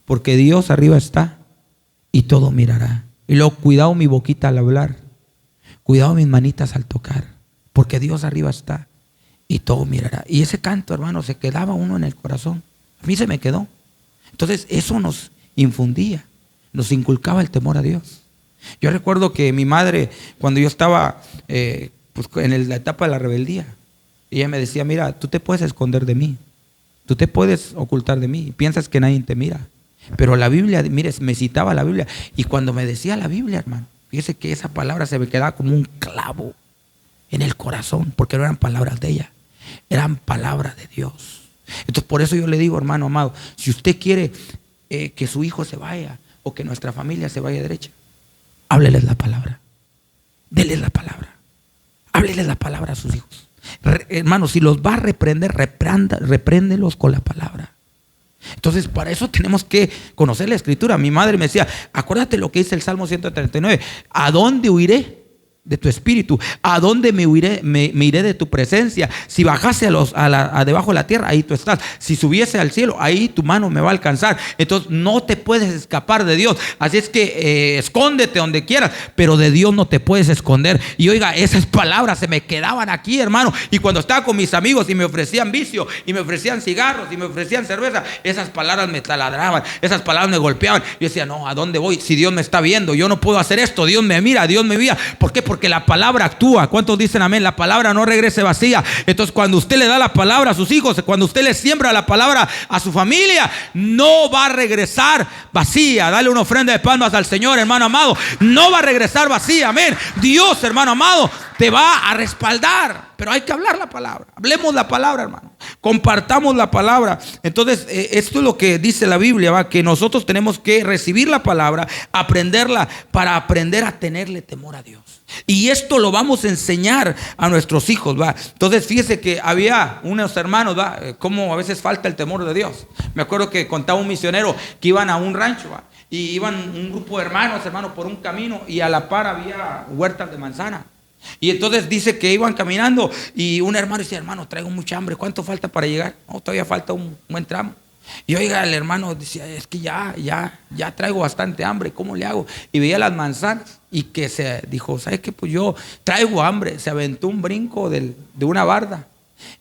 porque Dios arriba está y todo mirará. Y luego, cuidado mi boquita al hablar, cuidado mis manitas al tocar, porque Dios arriba está y todo mirará. Y ese canto, hermano, se quedaba uno en el corazón. A mí se me quedó. Entonces eso nos infundía, nos inculcaba el temor a Dios. Yo recuerdo que mi madre, cuando yo estaba pues en la etapa de la rebeldía, ella me decía, mira, tú te puedes esconder de mí, tú te puedes ocultar de mí, piensas que nadie te mira, pero la Biblia, mire, me citaba la Biblia, y cuando me decía la Biblia, hermano, fíjese que esa palabra se me quedaba como un clavo. en el corazón, porque no eran palabras de ella, eran palabras de Dios. Entonces por eso yo le digo, hermano amado, si usted quiere que su hijo se vaya o que nuestra familia se vaya derecha, hábleles la palabra, déles la palabra, hábleles la palabra a sus hijos. Hermano, si los va a reprender, repréndelos con la palabra. Entonces para eso tenemos que conocer la escritura. Mi madre me decía, acuérdate lo que dice el Salmo 139, ¿a dónde huiré de tu espíritu? ¿A dónde me iré de tu presencia? Si bajase a debajo de la tierra, ahí tú estás. Si subiese al cielo, ahí tu mano me va a alcanzar. Entonces no te puedes escapar de Dios. Así es que escóndete donde quieras, pero de Dios no te puedes esconder. Y oiga, esas palabras se me quedaban aquí, hermano. Y cuando estaba con mis amigos y me ofrecían vicio, y me ofrecían cigarros, y me ofrecían cerveza, esas palabras me taladraban, esas palabras me golpeaban. Yo decía, no, ¿a dónde voy? Si Dios me está viendo, yo no puedo hacer esto. Dios me mira, Dios me mira. ¿Por qué? Porque la palabra actúa. ¿Cuántos dicen amén? La palabra no regrese vacía. Entonces cuando usted le da la palabra a sus hijos, cuando usted le siembra la palabra a su familia, no va a regresar vacía. Dale una ofrenda de palmas al Señor, hermano amado. No va a regresar vacía, amén. Dios, hermano amado, te va a respaldar. Pero hay que hablar la palabra. Hablemos la palabra, hermano. Compartamos la palabra. Entonces esto es lo que dice la Biblia, ¿va? Que nosotros tenemos que recibir la palabra, aprenderla, para aprender a tenerle temor a Dios. Y esto lo vamos a enseñar a nuestros hijos, ¿va? Entonces fíjese que había unos hermanos, ¿va? Como a veces falta el temor de Dios. Me acuerdo que contaba un misionero que iban a un rancho, ¿va? Y iban un grupo de hermanos por un camino, y a la par había huertas de manzana. Y entonces dice que iban caminando y un hermano decía, hermano, traigo mucha hambre, ¿cuánto falta para llegar? No, todavía falta un buen tramo. Y oiga, el hermano decía, es que ya traigo bastante hambre, ¿cómo le hago? Y veía las manzanas y que se dijo, ¿sabes qué? Pues yo traigo hambre. Se aventó un brinco de una barda,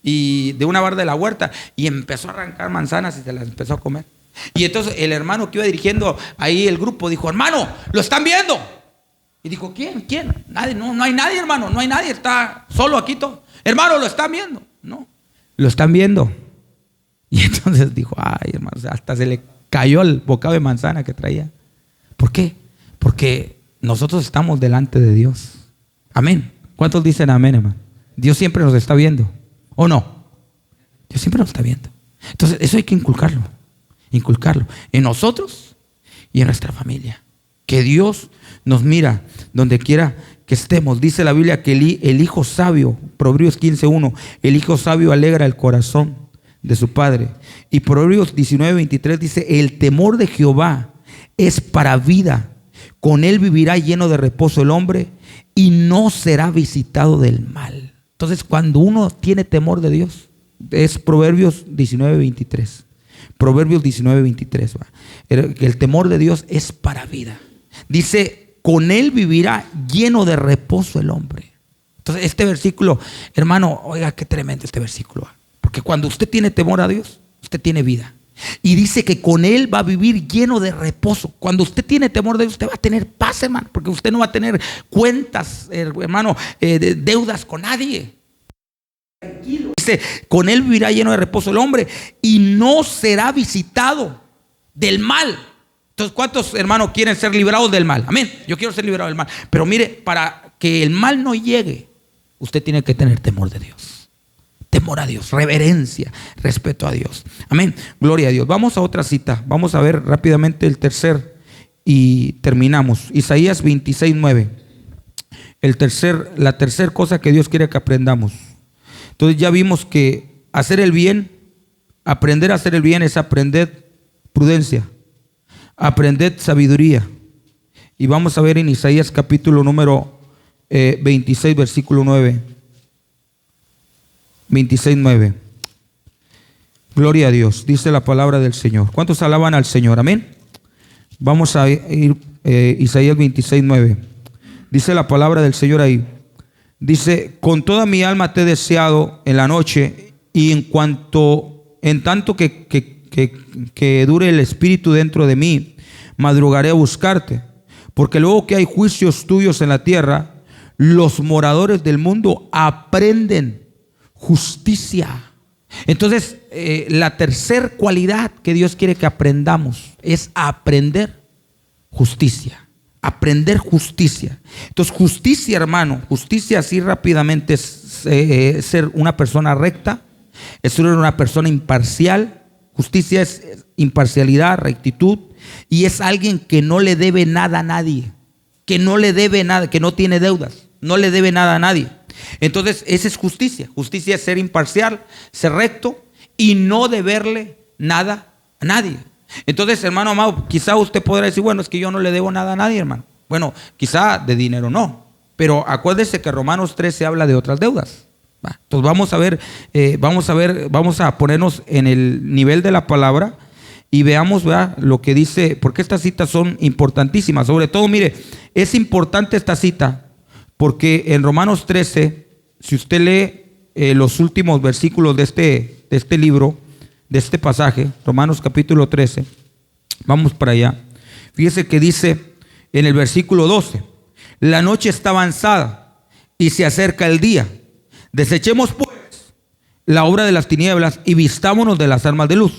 y de una barda de la huerta, y empezó a arrancar manzanas y se las empezó a comer. Y entonces el hermano que iba dirigiendo ahí el grupo dijo, hermano, ¿lo están viendo? Y dijo, ¿quién? Nadie, no hay nadie, hermano, no hay nadie, está solo aquí todo. Hermano, ¿lo están viendo? No, lo están viendo. Y entonces dijo, ay, hermano, hasta se le cayó el bocado de manzana que traía. ¿Por qué? Porque nosotros estamos delante de Dios. Amén. ¿Cuántos dicen amén, hermano? Dios siempre nos está viendo, ¿o no? Dios siempre nos está viendo. Entonces eso hay que inculcarlo en nosotros y en nuestra familia. Que Dios nos mira donde quiera que estemos. Dice la Biblia que el hijo sabio, Proverbios 15:1, el hijo sabio alegra el corazón de su padre. Y Proverbios 19:23 dice, el temor de Jehová es para vida, con él vivirá lleno de reposo el hombre y no será visitado del mal. Entonces cuando uno tiene temor de Dios, es Proverbios 19:23. Proverbios 19:23. El temor de Dios es para vida. Dice, con él vivirá lleno de reposo el hombre. Entonces este versículo, hermano, oiga qué tremendo este versículo. Porque cuando usted tiene temor a Dios, usted tiene vida. Y dice que con él va a vivir lleno de reposo. Cuando usted tiene temor de Dios, usted va a tener paz, hermano. Porque usted no va a tener cuentas, hermano, deudas con nadie. Tranquilo. Dice, con él vivirá lleno de reposo el hombre y no será visitado del mal. Entonces, ¿cuántos hermanos quieren ser librados del mal? Amén. Yo quiero ser librado del mal. Pero mire, para que el mal no llegue, usted tiene que tener temor de Dios. Temor a Dios, reverencia, respeto a Dios. Amén. Gloria a Dios. Vamos a otra cita. Vamos a ver rápidamente el tercer y terminamos. Isaías 26:9. La tercera cosa que Dios quiere que aprendamos. Entonces ya vimos que hacer el bien, aprender a hacer el bien es aprender prudencia, aprender sabiduría. Y vamos a ver en Isaías capítulo número 26, versículo 9. 26:9. Gloria a Dios, dice la palabra del Señor. ¿Cuántos alaban al Señor? Amén. Vamos a ir Isaías 26:9. Dice la palabra del Señor ahí. Dice, con toda mi alma te he deseado en la noche, y en tanto que dure el espíritu dentro de mí, madrugaré a buscarte. Porque luego que hay juicios tuyos en la tierra, los moradores del mundo aprenden justicia. Entonces la tercera cualidad que Dios quiere que aprendamos es aprender justicia. Aprender justicia. Entonces, justicia, hermano, justicia así rápidamente es ser una persona recta, es ser una persona imparcial. Justicia es imparcialidad, rectitud, y es alguien que no le debe nada a nadie, que no le debe nada, que no tiene deudas, no le debe nada a nadie. Entonces, esa es justicia. Justicia es ser imparcial, ser recto y no deberle nada a nadie. Entonces, hermano amado, quizá usted podrá decir, bueno, es que yo no le debo nada a nadie, hermano. Bueno, quizá de dinero no, pero acuérdese que Romanos 13 habla de otras deudas. Entonces vamos a ponernos en el nivel de la palabra y veamos, ¿verdad?, lo que dice, porque estas citas son importantísimas. Sobre todo, mire, es importante esta cita porque en Romanos 13, si usted lee los últimos versículos de este libro, de este pasaje, Romanos capítulo 13, vamos para allá. Fíjese que dice en el versículo 12: la noche está avanzada y se acerca el día. Desechemos pues la obra de las tinieblas y vistámonos de las armas de luz.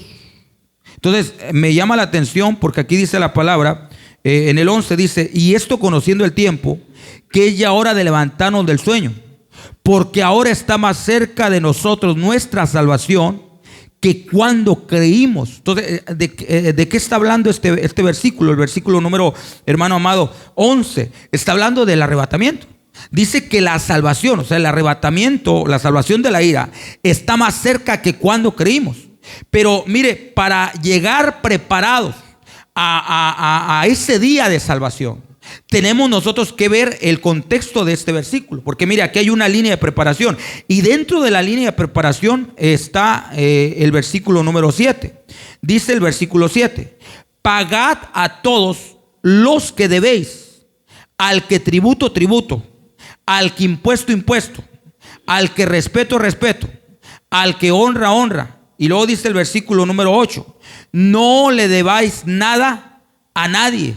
Entonces me llama la atención porque aquí dice la palabra, en el 11 dice: y esto conociendo el tiempo, que es ya hora de levantarnos del sueño, porque ahora está más cerca de nosotros nuestra salvación que cuando creímos. Entonces, ¿de qué está hablando este versículo? El versículo número, hermano amado, 11, está hablando del arrebatamiento. Dice que la salvación, o sea, el arrebatamiento, la salvación de la ira, está más cerca que cuando creímos. Pero mire, para llegar preparados a ese día de salvación, tenemos nosotros que ver el contexto de este versículo, porque mire, aquí hay una línea de preparación y dentro de la línea de preparación está el versículo número 7. Dice el versículo 7: pagad a todos los que debéis, al que tributo, tributo, al que impuesto, impuesto, al que respeto, respeto, al que honra, honra. Y luego dice el versículo número 8: no le debáis nada a nadie,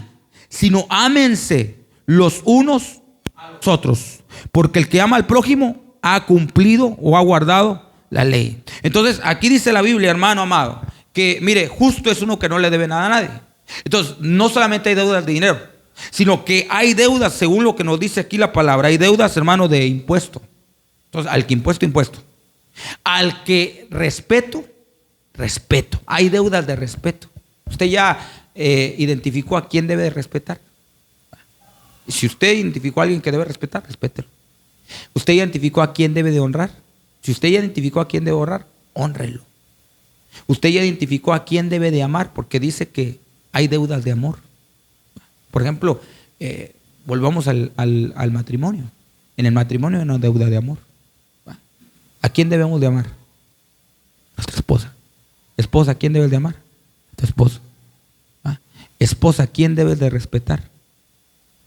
sino ámense los unos a los otros, porque el que ama al prójimo ha cumplido o ha guardado la ley. Entonces aquí dice la Biblia, hermano amado, que mire, justo es uno que no le debe nada a nadie. Entonces no solamente hay deudas de dinero, sino que hay deudas, según lo que nos dice aquí la palabra, hay deudas, hermano, de impuesto. Entonces, al que impuesto, impuesto, al que respeto, respeto. Hay deudas de respeto. Usted ya identificó a quién debe de respetar. Si usted identificó a alguien que debe respetar, respételo. Usted identificó a quién debe de honrar. Si usted ya identificó a quién debe honrar, hónrelo. Usted ya identificó a quién debe de amar, porque dice que hay deudas de amor. Por ejemplo, volvamos al matrimonio. En el matrimonio hay una deuda de amor. ¿A quién debemos de amar? Nuestra esposa. Esposa, ¿a quién debes de amar? A tu esposo. Esposa, ¿a quién debes de respetar?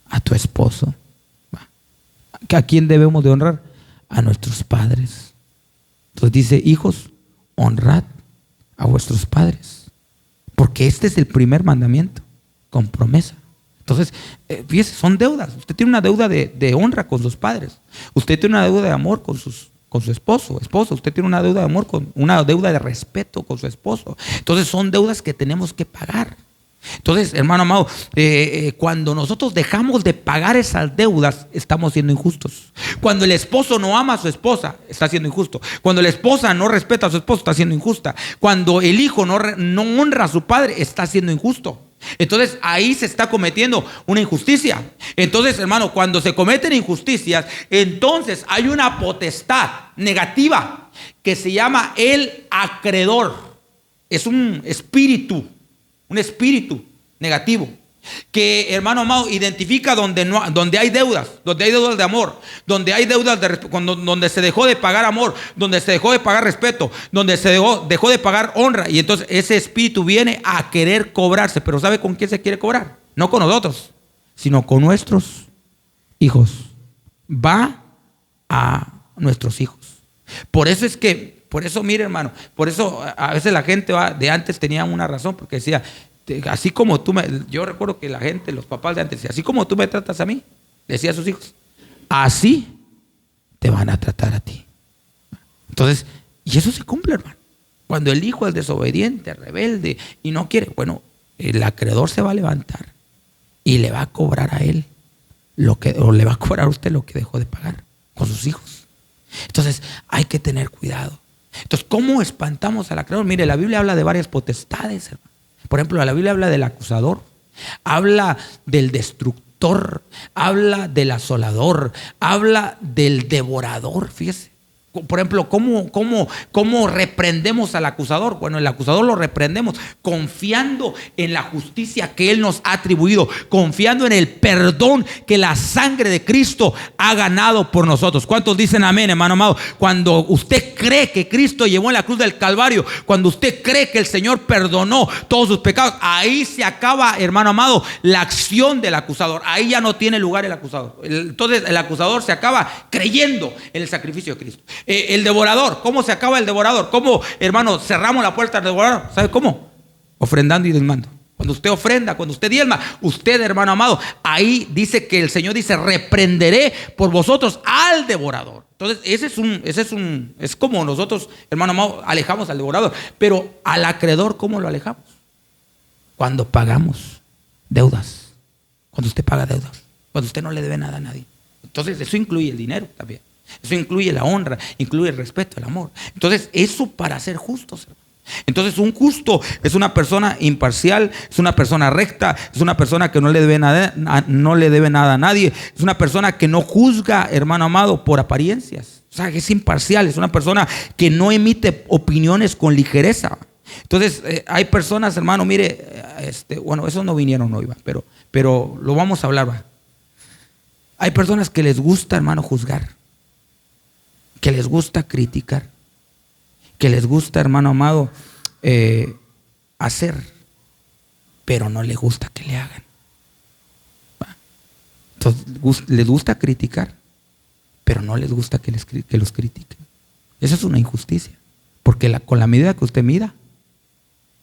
A tu esposo. ¿A quién debemos de honrar? A nuestros padres. Entonces dice: hijos, honrad a vuestros padres, porque este es el primer mandamiento con promesa. Entonces, fíjese, son deudas. Usted tiene una deuda de honra con sus padres. Usted tiene una deuda de amor con su esposo. Usted tiene una deuda de amor, una deuda de respeto con su esposo. Entonces son deudas que tenemos que pagar. Entonces, hermano amado, cuando nosotros dejamos de pagar esas deudas, estamos siendo injustos. Cuando el esposo no ama a su esposa, está siendo injusto. Cuando la esposa no respeta a su esposo, está siendo injusta. Cuando el hijo no honra a su padre, está siendo injusto. Entonces ahí se está cometiendo una injusticia. Entonces, hermano, cuando se cometen injusticias, entonces hay una potestad negativa que se llama el acreedor. Es un espíritu negativo que, hermano amado, identifica donde hay deudas de amor, donde hay deudas de respeto, donde se dejó de pagar amor, donde se dejó de pagar respeto, donde se dejó de pagar honra. Y entonces ese espíritu viene a querer cobrarse. Pero ¿sabe con quién se quiere cobrar? No con nosotros, sino con nuestros hijos. Va a nuestros hijos. Por eso, mire, hermano, por eso a veces la gente de antes tenía una razón, porque decía: así como yo recuerdo que la gente, los papás de antes, así como tú me tratas a mí, decía a sus hijos, así te van a tratar a ti. Entonces, y eso se cumple, hermano. Cuando el hijo es desobediente, rebelde y no quiere, bueno, el acreedor se va a levantar y le va a cobrar a él o le va a cobrar a usted lo que dejó de pagar con sus hijos. Entonces hay que tener cuidado. Entonces, ¿cómo espantamos al acreedor? Mire, la Biblia habla de varias potestades, hermano. Por ejemplo, la Biblia habla del acusador, habla del destructor, habla del asolador, habla del devorador. Fíjese. Por ejemplo, ¿cómo reprendemos al acusador? Bueno, el acusador lo reprendemos confiando en la justicia que Él nos ha atribuido, confiando en el perdón que la sangre de Cristo ha ganado por nosotros. ¿Cuántos dicen amén, hermano amado? Cuando usted cree que Cristo llevó en la cruz del Calvario, cuando usted cree que el Señor perdonó todos sus pecados, ahí se acaba, hermano amado, la acción del acusador. Ahí ya no tiene lugar el acusador. Entonces el acusador se acaba creyendo en el sacrificio de Cristo. El devorador, ¿cómo se acaba el devorador? ¿Cómo, hermano, cerramos la puerta al devorador? ¿Sabe cómo? Ofrendando y diezmando. Cuando usted ofrenda, cuando usted diezma, usted, hermano amado, ahí dice que el Señor dice: reprenderé por vosotros al devorador. Entonces, es como nosotros, hermano amado, alejamos al devorador. Pero al acreedor, ¿cómo lo alejamos? Cuando pagamos deudas. Cuando usted paga deudas. Cuando usted no le debe nada a nadie. Entonces, eso incluye el dinero también. Eso incluye la honra, incluye el respeto, el amor. Entonces, eso para ser justos. Entonces, un justo es una persona imparcial, es una persona recta, es una persona que no le debe nada a nadie, es una persona que no juzga, hermano amado, por apariencias. O sea, que es imparcial, es una persona que no emite opiniones con ligereza. Entonces, hay personas, hermano, mire, bueno, esos no vinieron hoy, pero lo vamos a hablar, va. Hay personas que les gusta, hermano, juzgar, que les gusta criticar, que les gusta, hermano amado, hacer, pero no les gusta que le hagan. Entonces, les gusta criticar, pero no les gusta que los critiquen. Esa es una injusticia, porque con la medida que usted mida,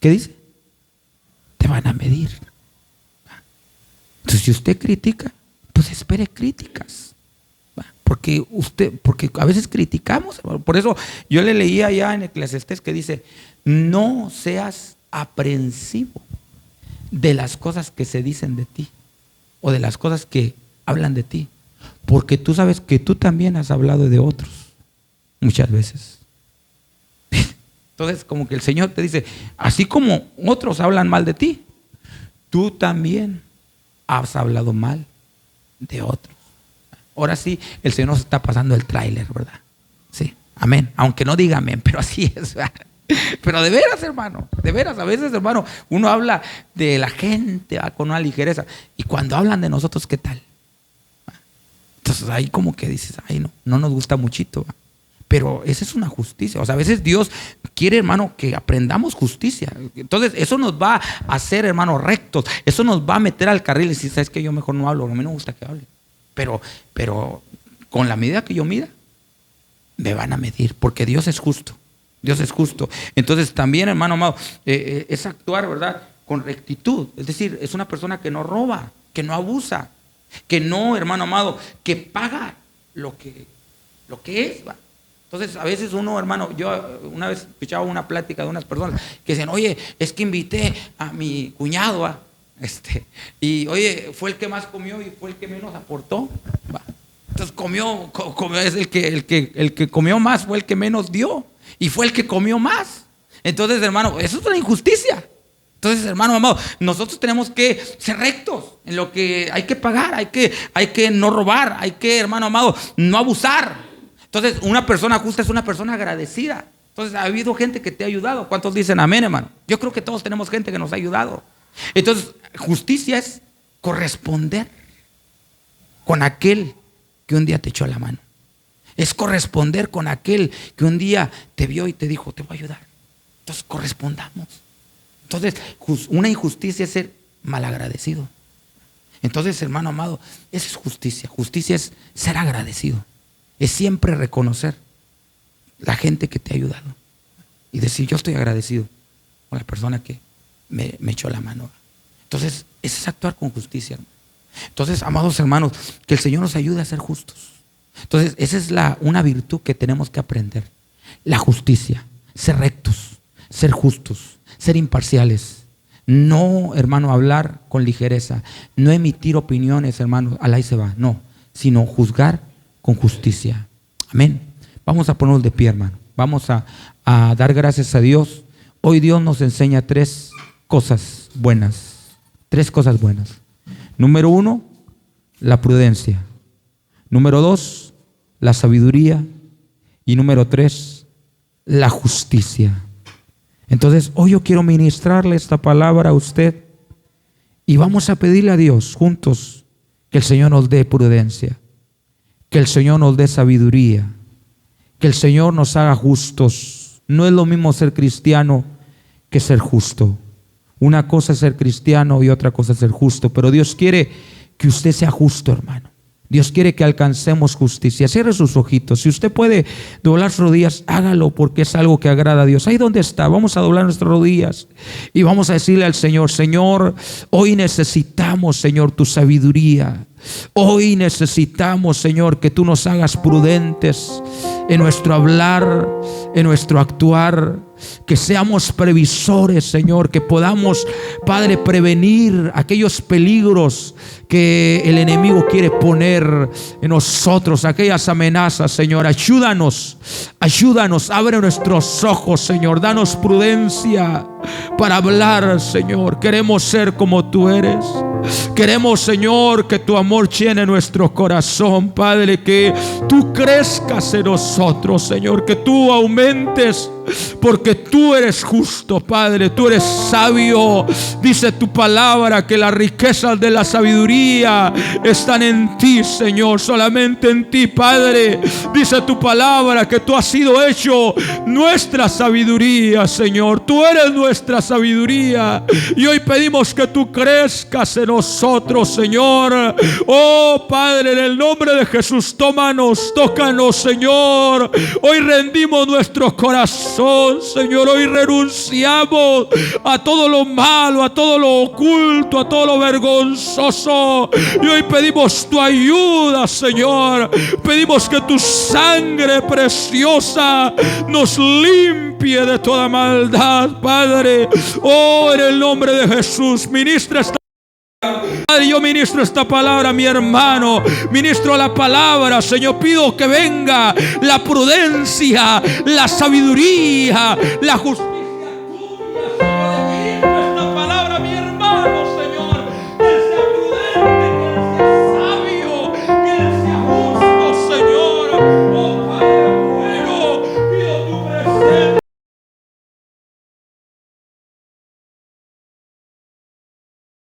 ¿qué dice? Te van a medir. Entonces, si usted critica, pues espere críticas. Porque a veces criticamos. Por eso yo le leía ya en Eclesiastés que dice: no seas aprensivo de las cosas que se dicen de ti o de las cosas que hablan de ti, porque tú sabes que tú también has hablado de otros muchas veces. Entonces, como que el Señor te dice: así como otros hablan mal de ti, tú también has hablado mal de otros. Ahora sí, el Señor nos está pasando el tráiler, ¿verdad? Sí, amén. Aunque no diga amén, pero así es, ¿verdad? Pero de veras, hermano, de veras, a veces, hermano, uno habla de la gente con una ligereza, y cuando hablan de nosotros, ¿qué tal? Entonces ahí como que dices: ay, no nos gusta muchito, ¿verdad? Pero esa es una justicia. O sea, a veces Dios quiere, hermano, que aprendamos justicia. Entonces eso nos va a hacer, hermano, rectos. Eso nos va a meter al carril y decir: ¿sabes qué? Yo mejor no hablo, a mí no me gusta que hable. Pero con la medida que yo mida, me van a medir, porque Dios es justo. Dios es justo. Entonces también, hermano amado, es actuar, ¿verdad?, con rectitud. Es decir, es una persona que no roba, que no abusa, que no, hermano amado, que paga lo que es, ¿va? Entonces a veces uno, hermano, yo una vez escuchaba una plática de unas personas que decían: oye, es que invité a mi cuñado, ¿va? Y oye, fue el que más comió y fue el que menos aportó, ¿va? Entonces comió, es el que comió más, fue el que menos dio, y fue el que comió más. Entonces, hermano, eso es una injusticia. Entonces, hermano amado, nosotros tenemos que ser rectos en lo que hay que pagar, hay que no robar, hay que, hermano amado, no abusar. Entonces, una persona justa es una persona agradecida. Entonces, ha habido gente que te ha ayudado. ¿Cuántos dicen amén, hermano? Yo creo que todos tenemos gente que nos ha ayudado. Entonces, justicia es corresponder con aquel que un día te echó la mano. Es corresponder con aquel que un día te vio y te dijo: te voy a ayudar. Entonces, correspondamos. Entonces, una injusticia es ser malagradecido. Entonces, hermano amado, esa es justicia. Justicia es ser agradecido. Es siempre reconocer la gente que te ha ayudado y decir: yo estoy agradecido con la persona que me echó la mano. Entonces, ese es actuar con justicia. Entonces, amados hermanos, que el Señor nos ayude a ser justos. Entonces, esa es una virtud que tenemos que aprender: la justicia, ser rectos, ser justos, ser imparciales, No, hermano, hablar con ligereza. No emitir opiniones, hermano, al ahí se va. No, sino juzgar con justicia. Amén. Vamos a ponernos de pie, hermano. Vamos a dar gracias a Dios. Hoy Dios nos enseña tres cosas buenas. Tres cosas buenas. Número 1, la prudencia. Número 2, la sabiduría. Y número 3, la justicia. Entonces hoy yo quiero ministrarle esta palabra a usted y vamos a pedirle a Dios juntos que el Señor nos dé prudencia, que el Señor nos dé sabiduría, que el Señor nos haga justos. No es lo mismo ser cristiano que ser justo. Una cosa es ser cristiano y otra cosa es ser justo, pero Dios quiere que usted sea justo, hermano. Dios quiere que alcancemos justicia. Cierre sus ojitos. Si usted puede doblar sus rodillas, hágalo, porque es algo que agrada a Dios. Ahí donde está, vamos a doblar nuestras rodillas y vamos a decirle al Señor: Señor, hoy necesitamos, Señor, tu sabiduría. Hoy necesitamos, Señor, que tú nos hagas prudentes en nuestro hablar, en nuestro actuar, que seamos previsores, Señor, que podamos, Padre, prevenir aquellos peligros que el enemigo quiere poner en nosotros, aquellas amenazas, Señor. Ayúdanos, abre nuestros ojos, Señor. Danos prudencia para hablar, Señor. Queremos ser como tú eres. Queremos, Señor, que tu amor llene nuestro corazón, Padre, que tú crezcas en nosotros, Señor, que tú aumentes, porque tú eres justo, Padre, tú eres sabio. Dice tu palabra que las riquezas de la sabiduría están en ti, Señor, solamente en ti, Padre. Dice tu palabra que tú has sido hecho nuestra sabiduría, Señor. Tú eres nuestra sabiduría y hoy pedimos que tú crezcas en nosotros, Señor. Oh, Padre, en el nombre de Jesús, tócanos, Señor. Hoy rendimos nuestro corazón, Señor. Hoy renunciamos a todo lo malo, a todo lo oculto, a todo lo vergonzoso. Y hoy pedimos tu ayuda, Señor. Pedimos que tu sangre preciosa nos limpie de toda maldad, Padre. Oh, en el nombre de Jesús, ministra esta Padre, yo ministro esta palabra a mi hermano, ministro la palabra, Señor. Pido que venga la prudencia, la sabiduría, la justicia